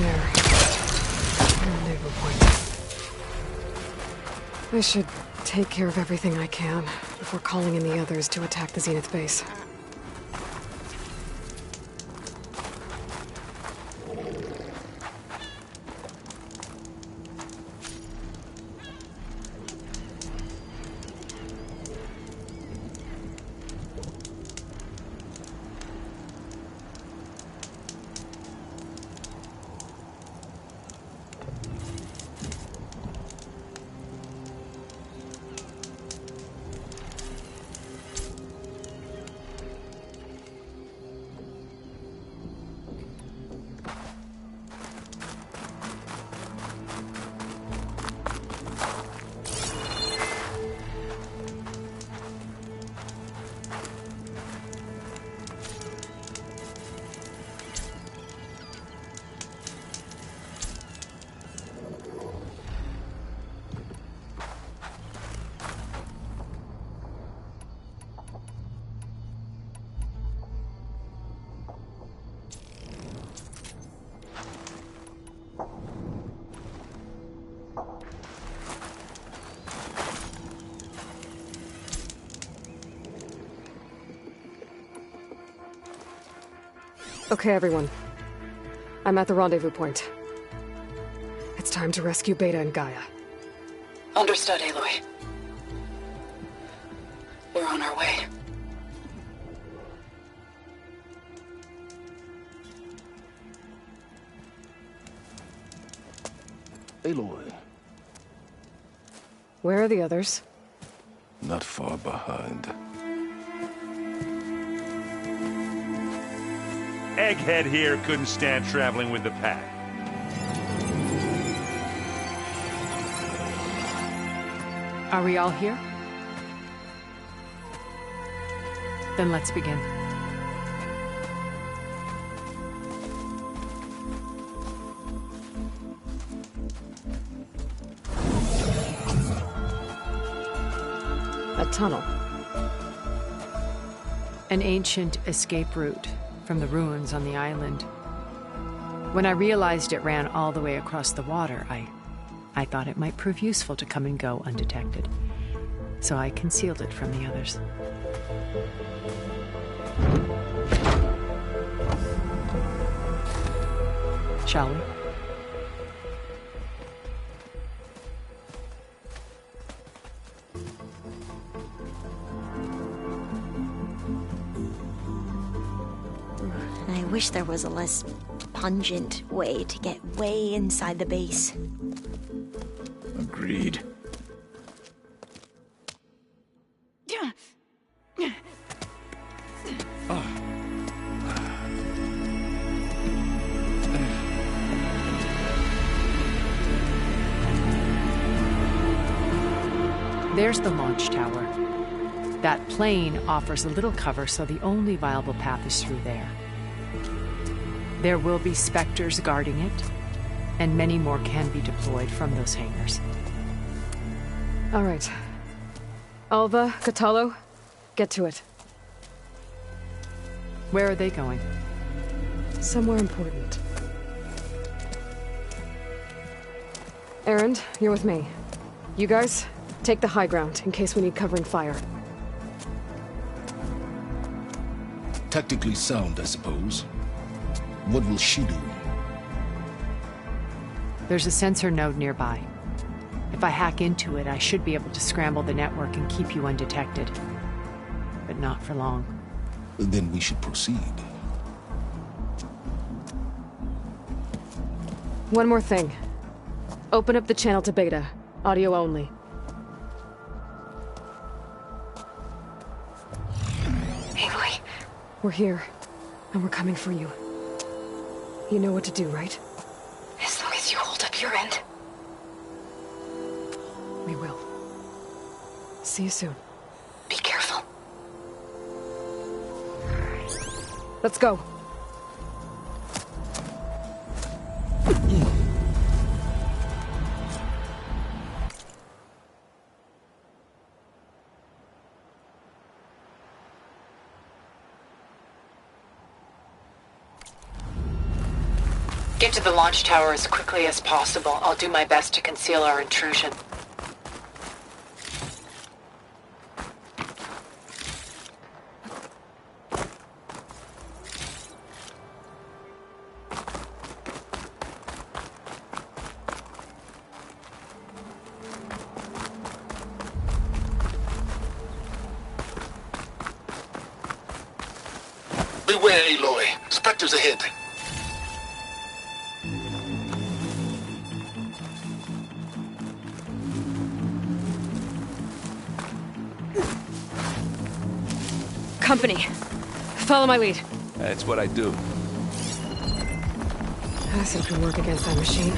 There. Rendezvous point. I should take care of everything I can before calling in the others to attack the Zenith base. Okay, everyone. I'm at the rendezvous point. It's time to rescue Beta and Gaia. Understood, Aloy. We're on our way. Aloy, Where are the others? not far behind. Egghead here couldn't stand traveling with the pack. Are we all here? Then let's begin. A tunnel. An ancient escape route from the ruins on the island. When I realized it ran all the way across the water, I thought it might prove useful to come and go undetected. So I concealed it from the others. Shall we? I wish there was a less pungent way to get way inside the base. Agreed. There's the launch tower. That plane offers a little cover, so the only viable path is through there. There will be Spectres guarding it, and many more can be deployed from those hangars. All right. Alva, Catalo, get to it. Where are they going? Somewhere important. Erend, you're with me. You guys, take the high ground in case we need covering fire. Tactically sound, I suppose. What will she do? There's a sensor node nearby. If I hack into it, I should be able to scramble the network and keep you undetected. But not for long. Then we should proceed. One more thing. Open up the channel to Beta. Audio only. Aloy. We're here, and we're coming for you. You know what to do, right? As long as you hold up your end. We will. See you soon. Be careful. Let's go. Get to the launch tower as quickly as possible. I'll do my best to conceal our intrusion. Beware, Aloy. Spectres ahead. Company. Follow my lead. That's what I do. Acid can work against that machine.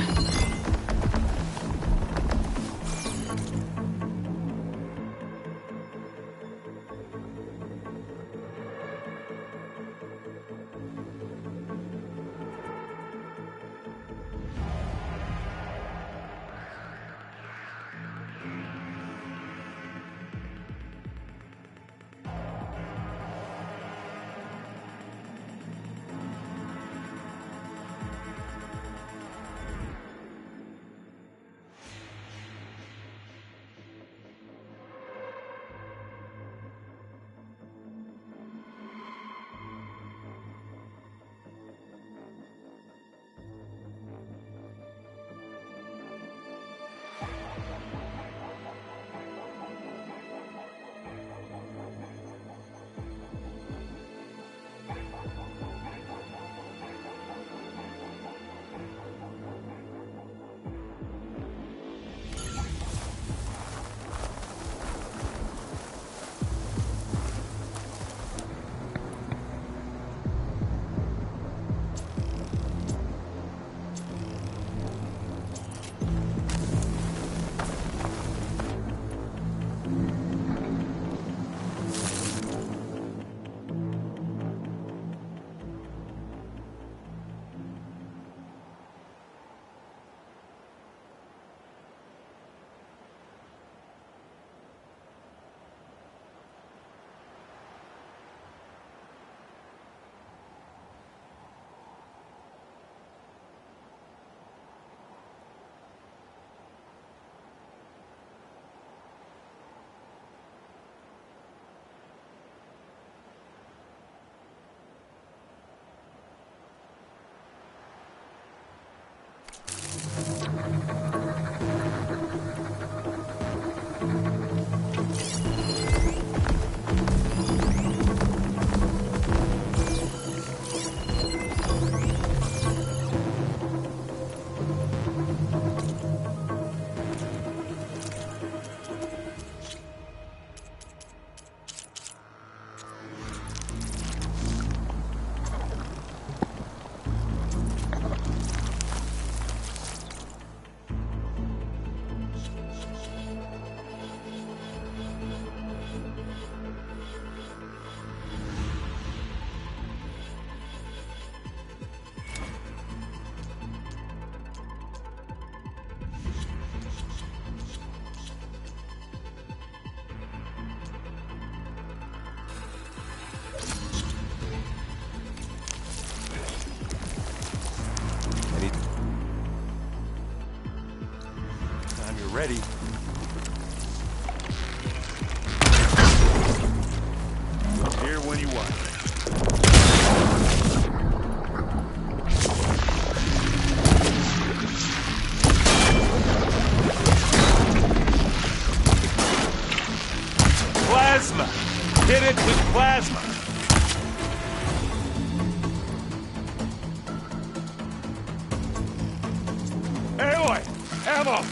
Ready. Here when you want. Plasma! Hit it with plasma! Aloy! Ammo!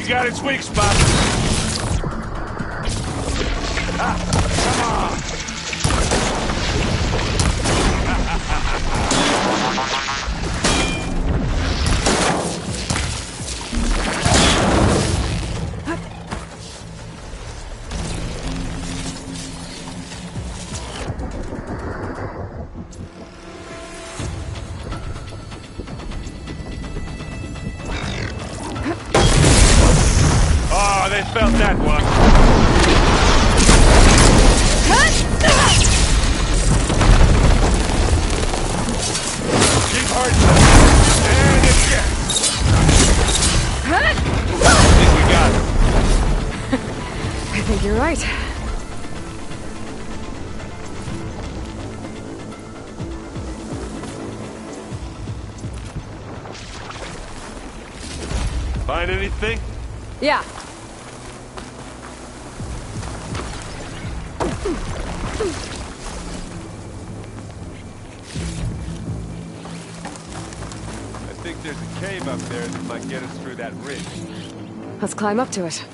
You got its weak spot. Ah, come on. Oh, they felt that one. Keep Hard and eject! I think we got him. I think you're right. Find anything? Yeah. I think there's a cave up there that might get us through that ridge. Let's climb up to it.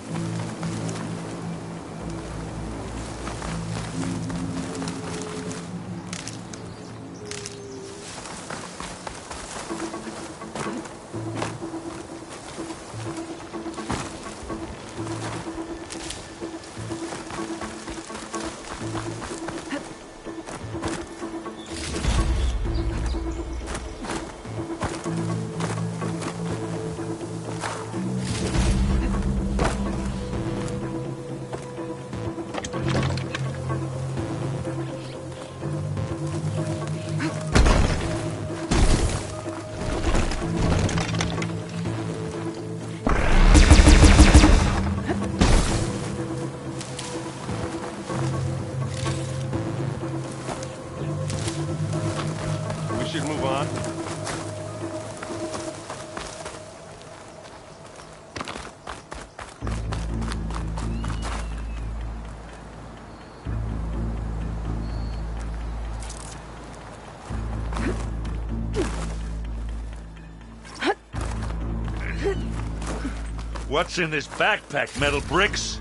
What's in this backpack, metal bricks?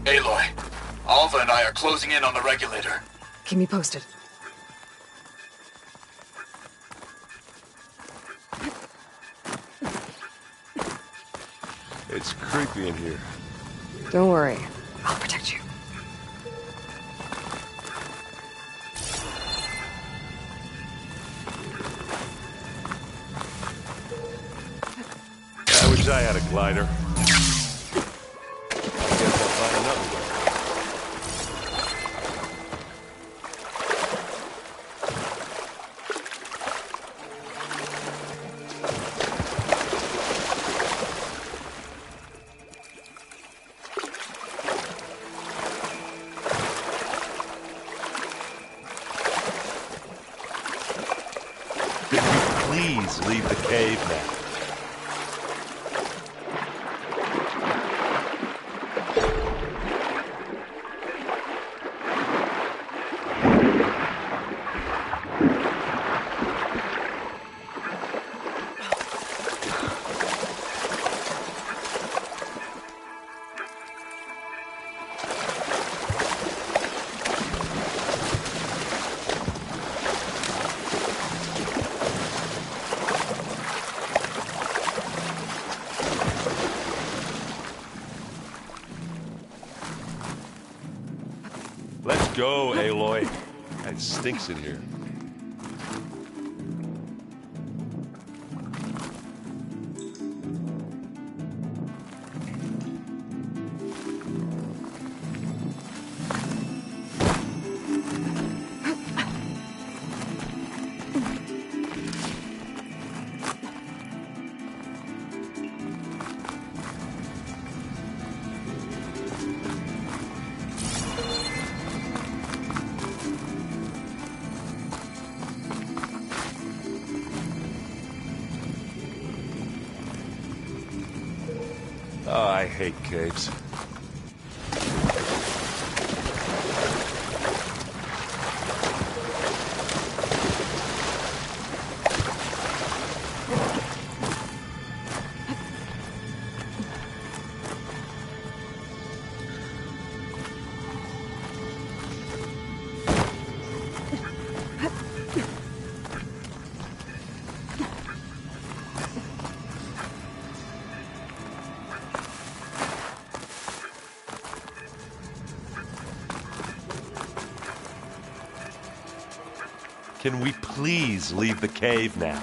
Aloy, Alva and I are closing in on the regulator. Keep me posted. It's creepy in here. Don't worry. I'll protect you. I wish I had a glider. I guess I'll find another way. Could you please leave the cave now? Let's go, Aloy. It stinks in here. Oh, I hate caves. Can we please leave the cave now?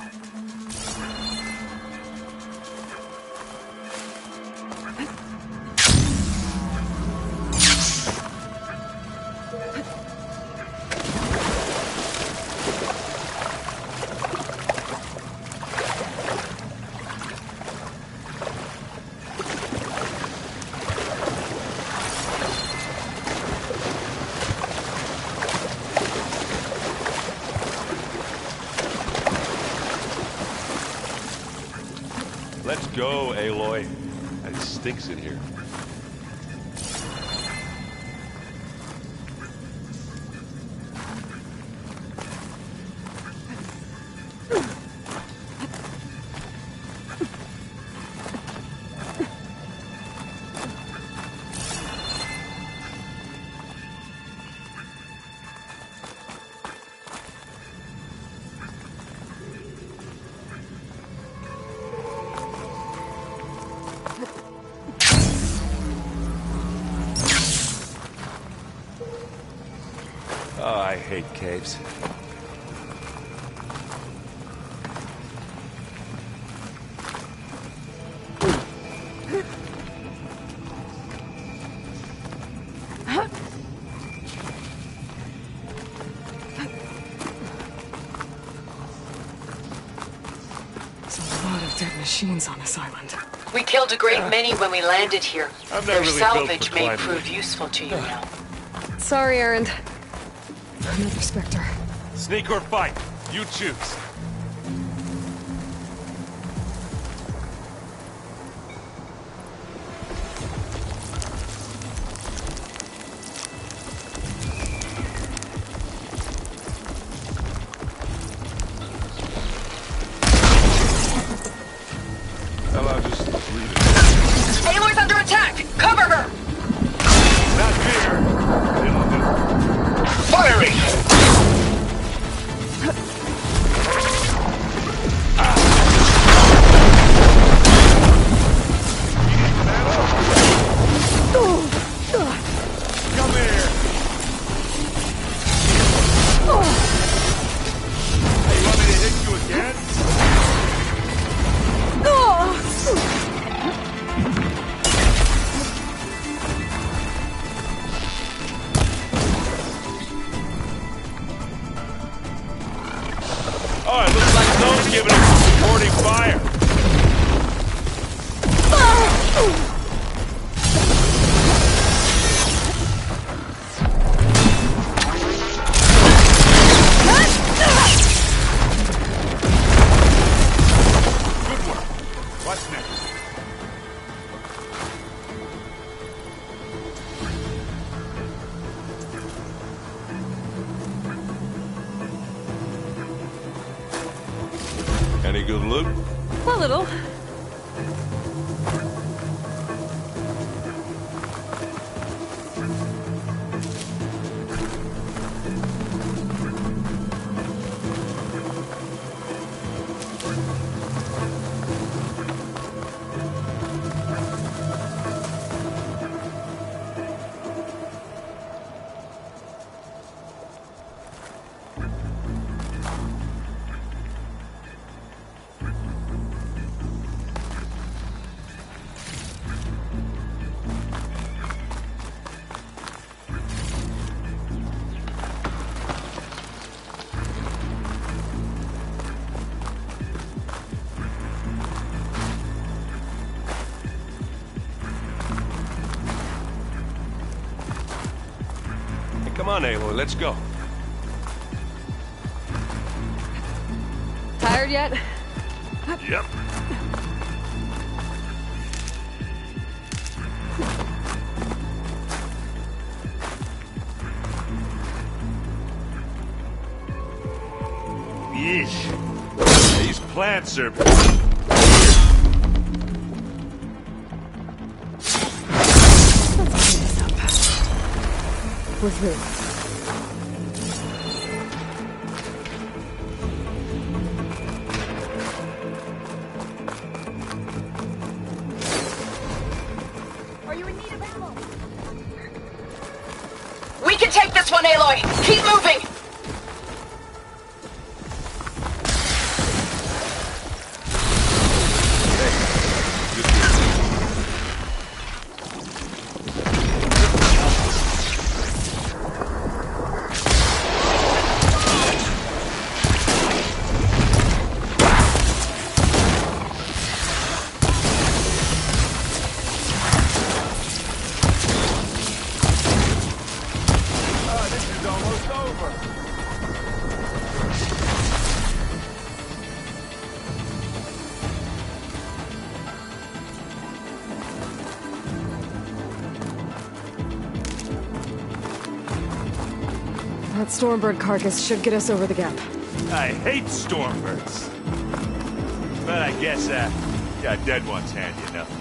Let's go, Aloy. It stinks in here. Oh, I hate caves. There's a lot of dead machines on this island. We killed a great many when we landed here. I'm not Their really built salvage for may climbing. prove useful to you now. Sorry, Erend. Another Spectre. Sneak or fight, you choose. How about just read it? Aloy's under attack! Cover her! Not here. It'll do. Firing! Come here. Hey, you want me to hit you again? Oh, it looks like Zoe's giving us supporting fire. Good work. What's next? Any good loot? A little. Hey, come on, Aloy, let's go. Tired yet? Yep. Yeesh. These plants are... We're through. We can take this one, Aloy! Keep moving! This is almost over. Stormbird carcass should get us over the gap. I hate Stormbirds. But I guess, yeah, dead one's handy enough.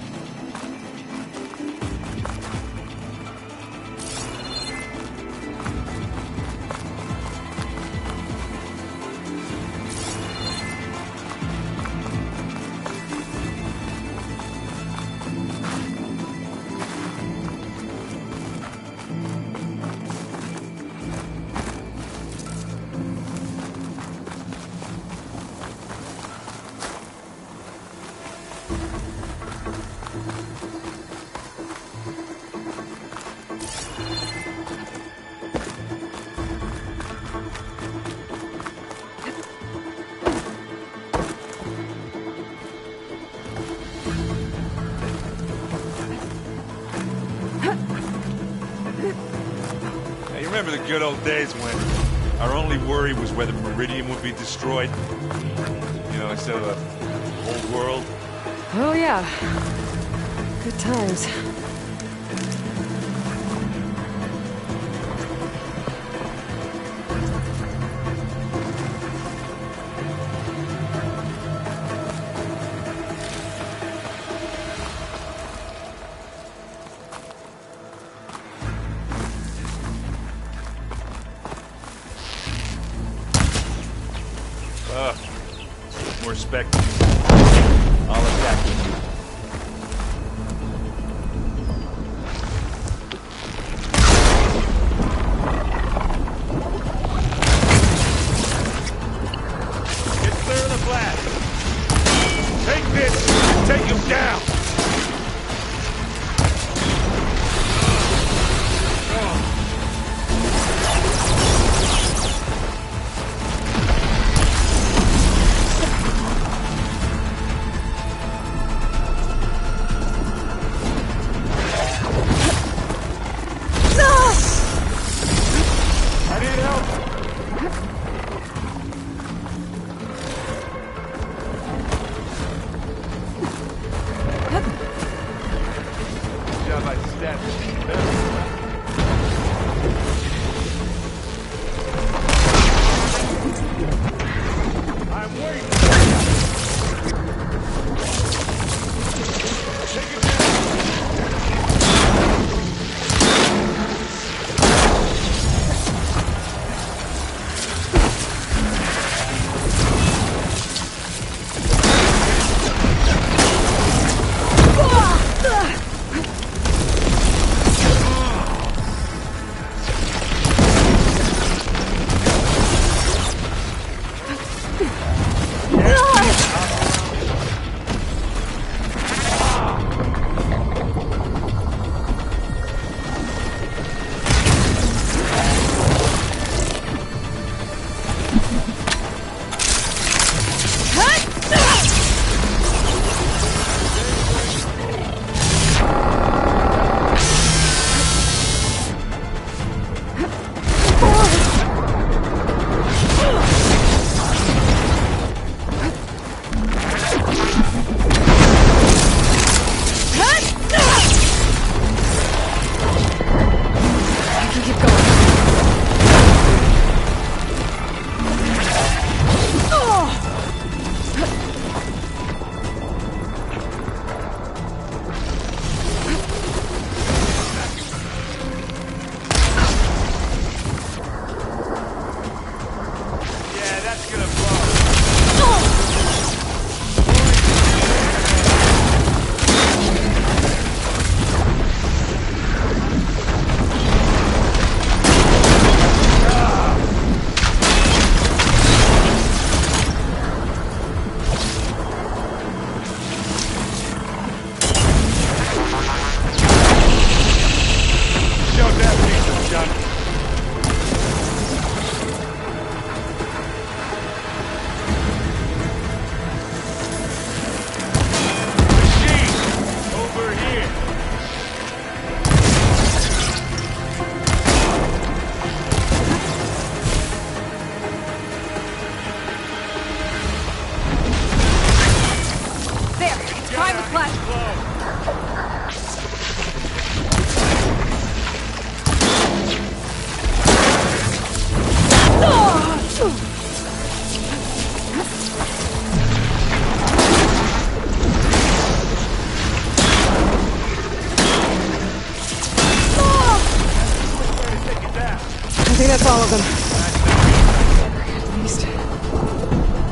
Remember the good old days when our only worry was whether Meridian would be destroyed? You know, instead of the whole world? Oh yeah. Good times. More spectrum. I'll attack you. Get clear of the blast. Take this. Take him down.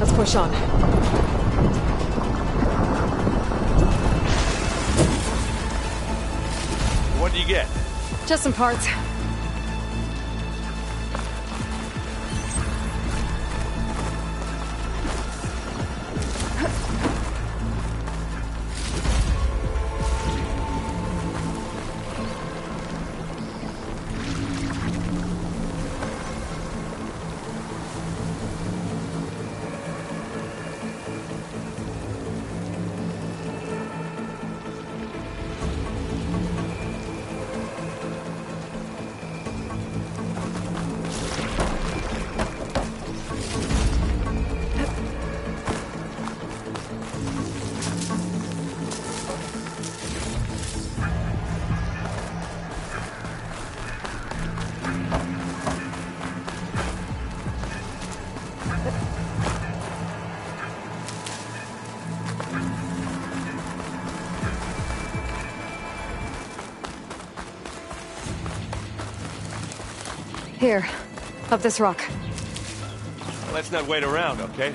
Let's push on. What do you get? Just some parts. Here, up this rock. Let's not wait around, okay?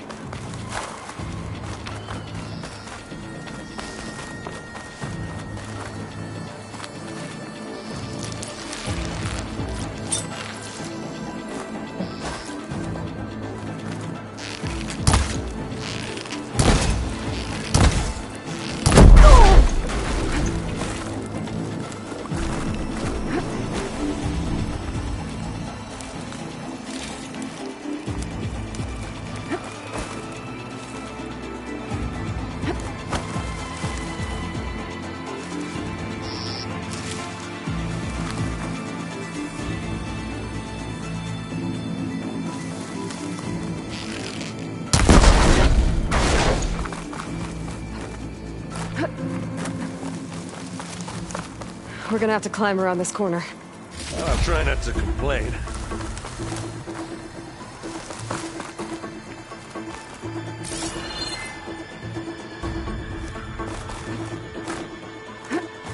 We're gonna have to climb around this corner. Well, I'll try not to complain.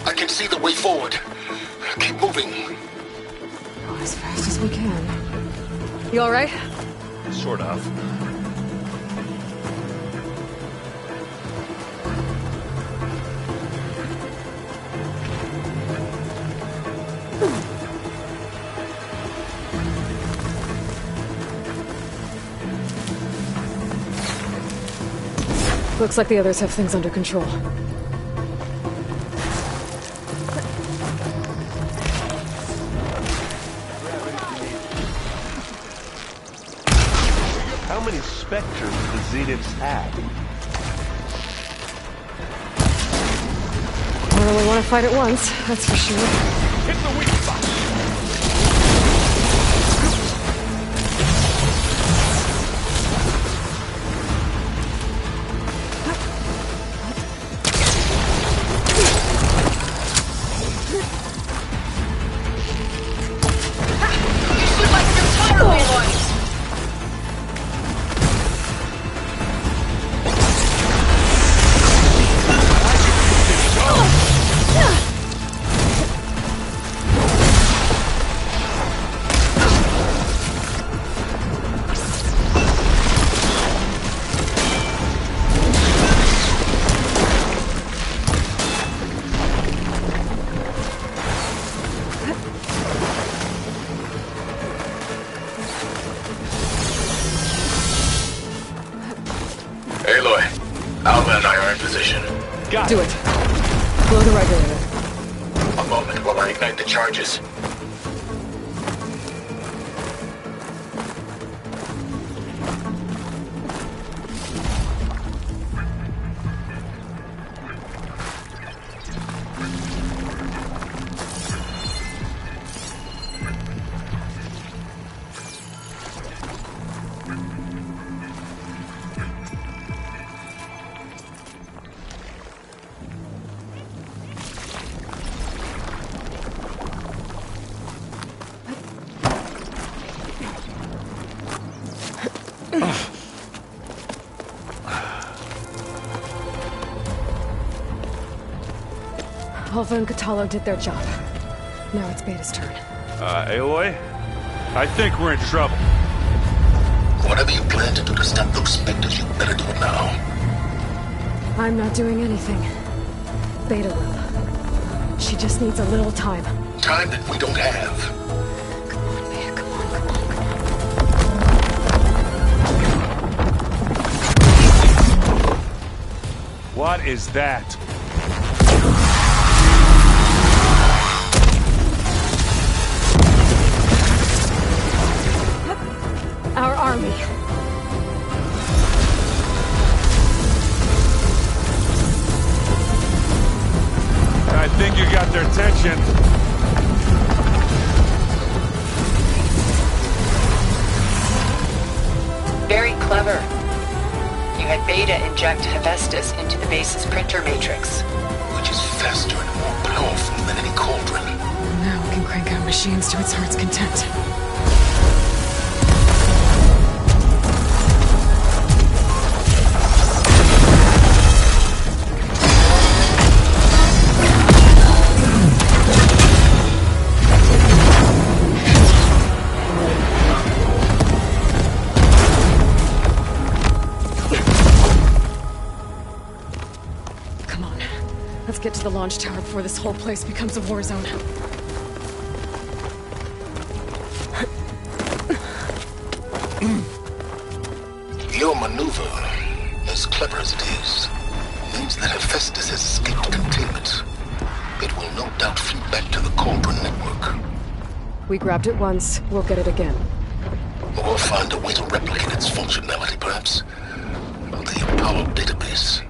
I can see the way forward. Keep moving. Go as fast as we can. You alright? Sort of. Looks like the others have things under control. How many specters do the Zeniths have? I don't really want to fight at once, that's for sure. Hit the weak spot! Aloy, Alva and I are in position. Got Do it. Blow the regulator. A moment while I ignite the charges. Alva and Catalo did their job. Now it's Beta's turn. Aloy? I think we're in trouble. Whatever you plan, plan to do to stop those specters, you better do it now. I'm not doing anything. Beta will. She just needs a little time. Time that we don't have. Come on, Beta, come on, come on, come on. What is that? Our army. I think you got their attention. Very clever. You had Beta inject Hephaestus into the base's printer matrix. Which is faster and more powerful than any cauldron. Now we can crank out machines to its heart's content. Let's get to the launch tower before this whole place becomes a war zone. Your maneuver, as clever as it is, means that Hephaestus has escaped containment. It will no doubt flee back to the Cauldron network. We grabbed it once, we'll get it again. Or find a way to replicate its functionality, perhaps. The Apollo database.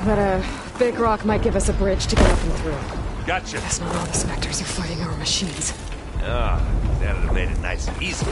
But big rock might give us a bridge to get up and through. Gotcha. Guess not all the specters are fighting our machines. Ah, that'd have made it nice and easy.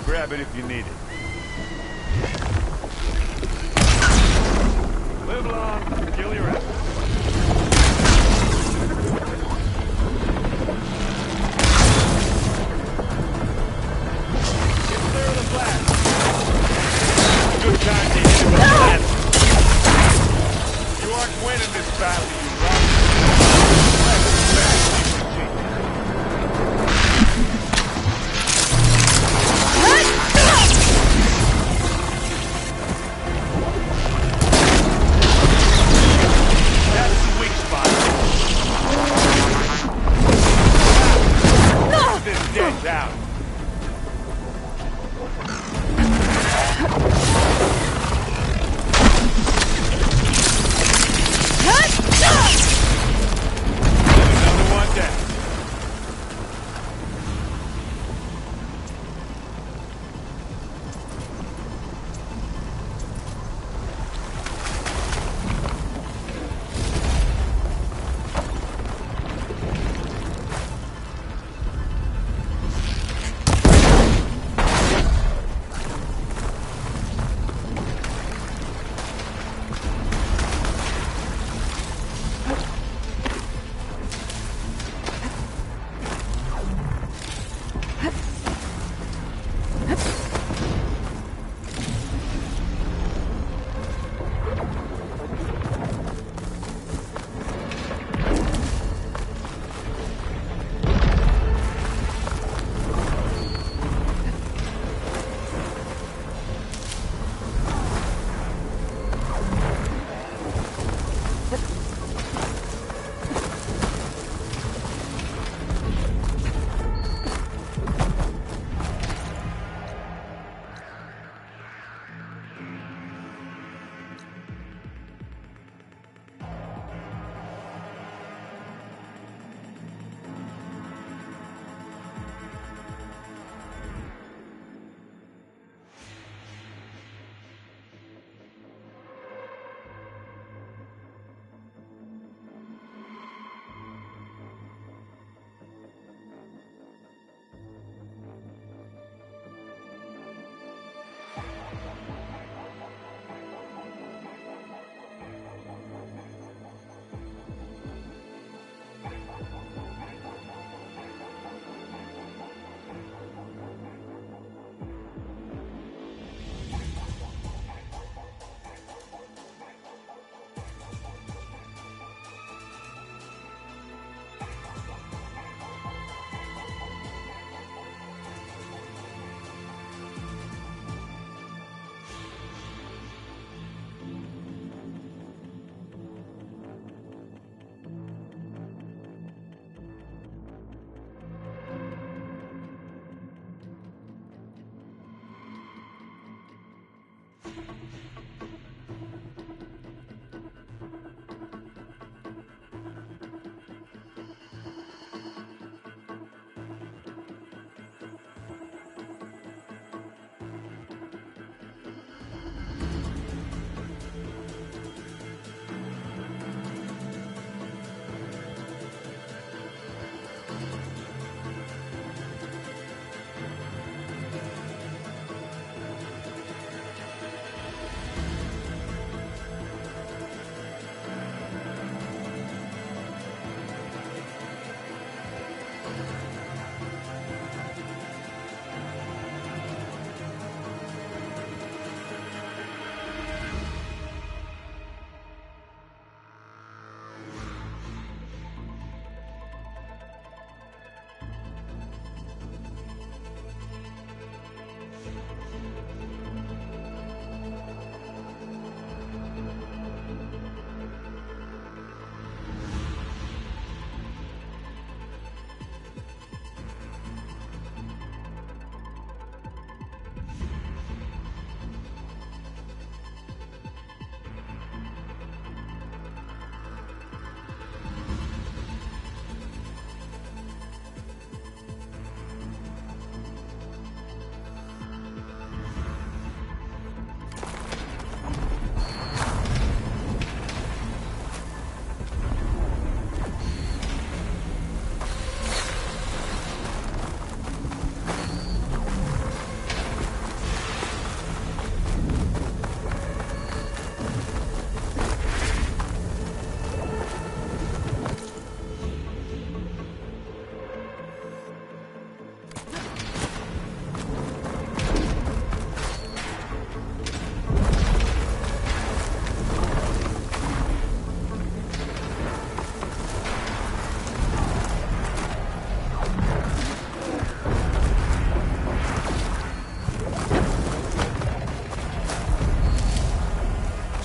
Grab it if you need it. Live long, kill your ass. Get clear of the blast. Good time to hit it with the blast. You aren't winning this battle, you rock. Down.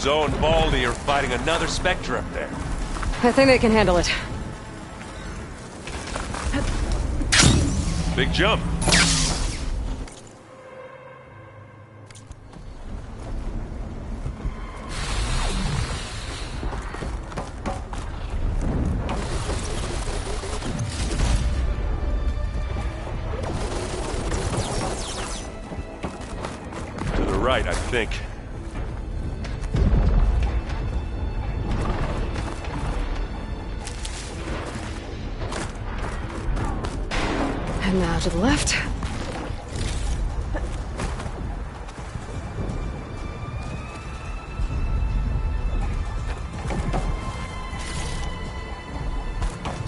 Zoe and Baldy are fighting another Spectre up there. I think they can handle it. Big jump. To the right, I think. And now to the left.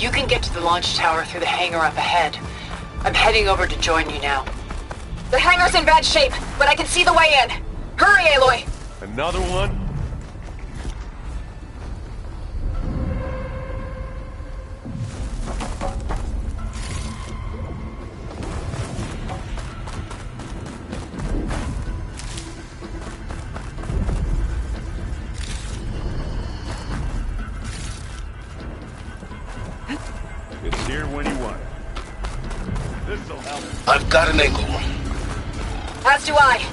You can get to the launch tower through the hangar up ahead. I'm heading over to join you now. The hangar's in bad shape, but I can see the way in. Hurry, Aloy! Another one? It's here when you want it. This'll help. I've got an angle. As do I.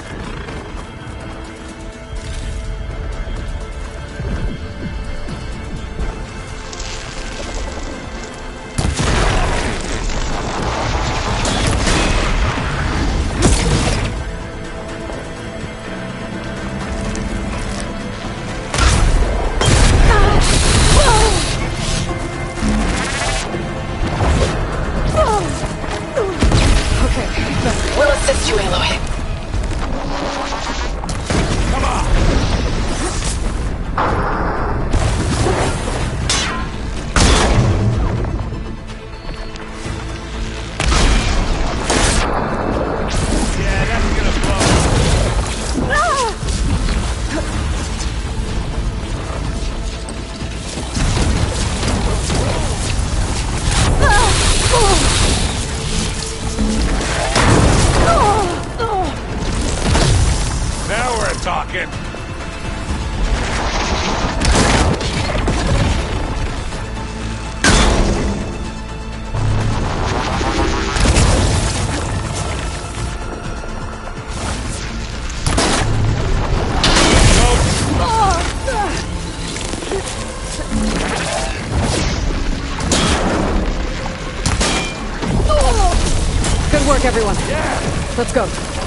We'll assist you, Aloy. Come on! Yeah, that's gonna blow. Now we're talking. one. Yeah! Let's go.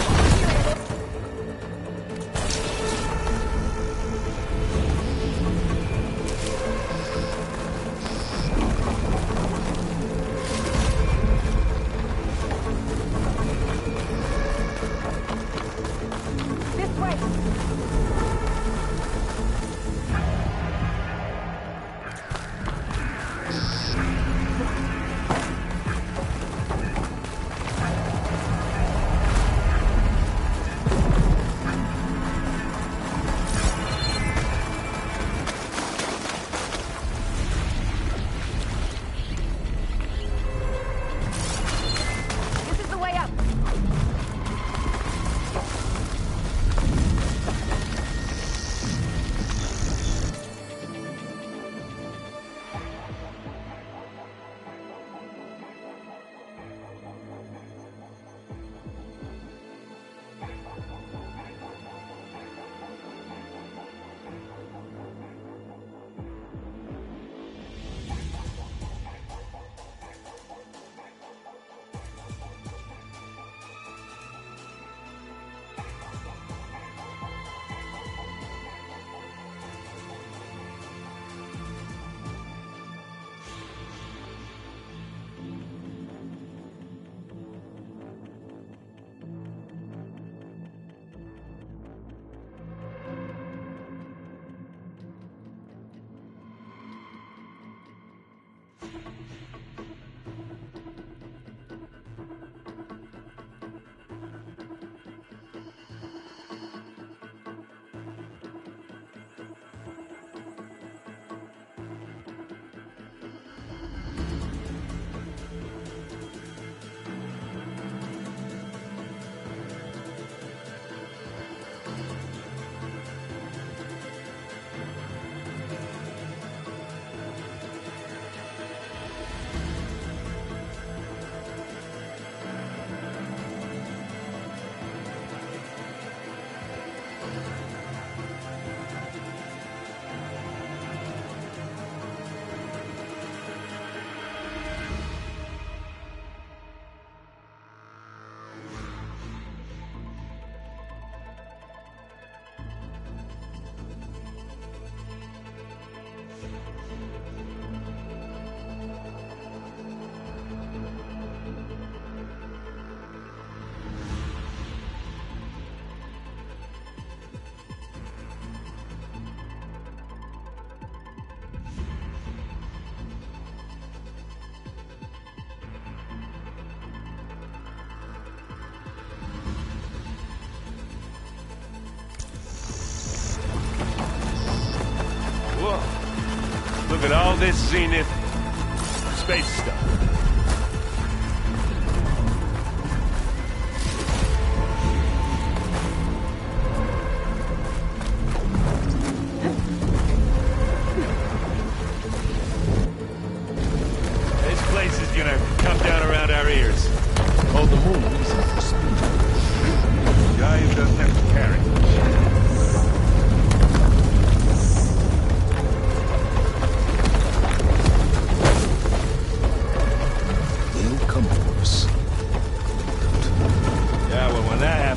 Look at all this Zenith space stuff. This place is gonna come down around our ears. All the more reason for speed. Guy who doesn't have to carry.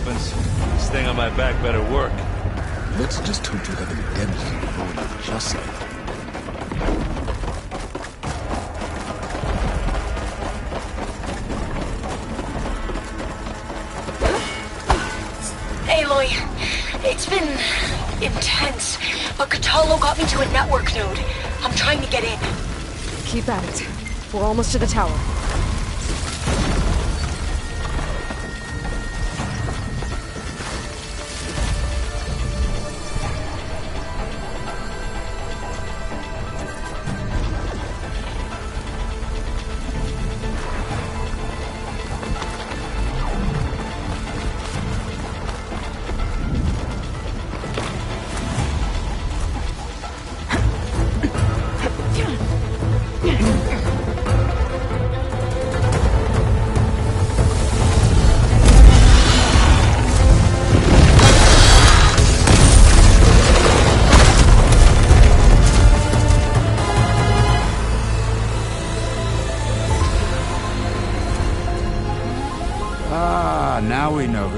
This thing on my back better work. Let's just hope you haven't damaged it before you just Aloy, it's been intense, but Catalo got me to a network node. I'm trying to get in. Keep at it. We're almost to the tower.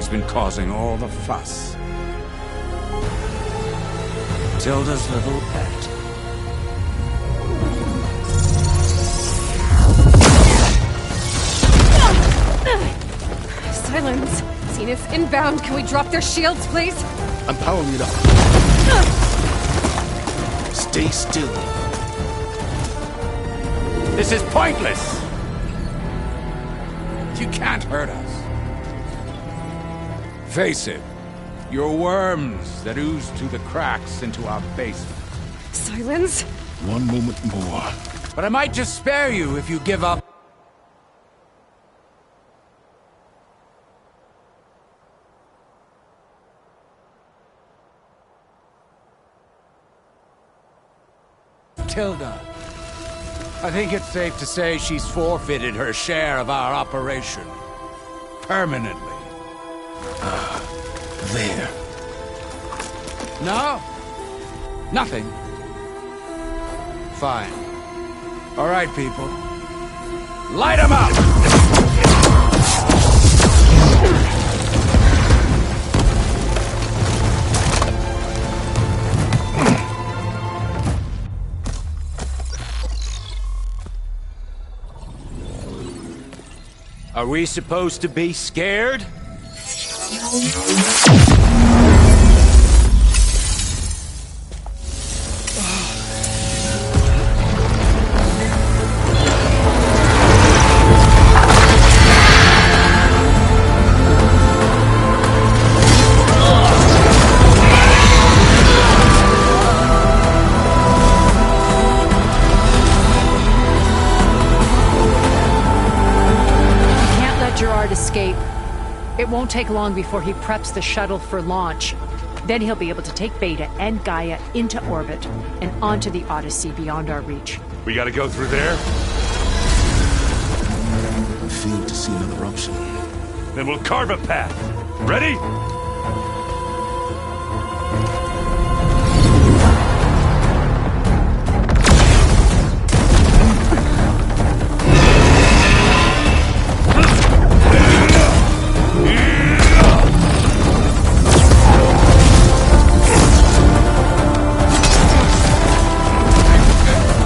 has been causing all the fuss. Tilda's little pet. Silence. Zenith, inbound. Can we drop their shields, please? I'm powering it up. Stay still. This is pointless! You can't hurt us. Face it, you're worms that ooze through the cracks into our basement. Silence. One moment more. But I might just spare you if you give up. Tilda. I think it's safe to say she's forfeited her share of our operation. Permanently. There. No? Nothing? Fine. All right, people. Light 'em up! Are we supposed to be scared? Escape. It won't take long before he preps the shuttle for launch. Then he'll be able to take Beta and Gaia into orbit and onto the Odyssey beyond our reach. We gotta go through there? I fail to see another option. Then we'll carve a path. Ready?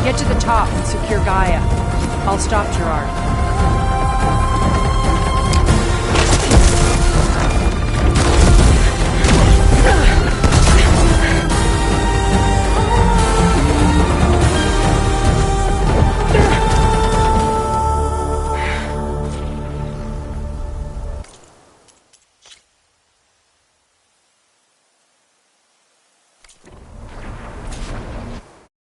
Get to the top and secure Gaia. I'll stop Gerard.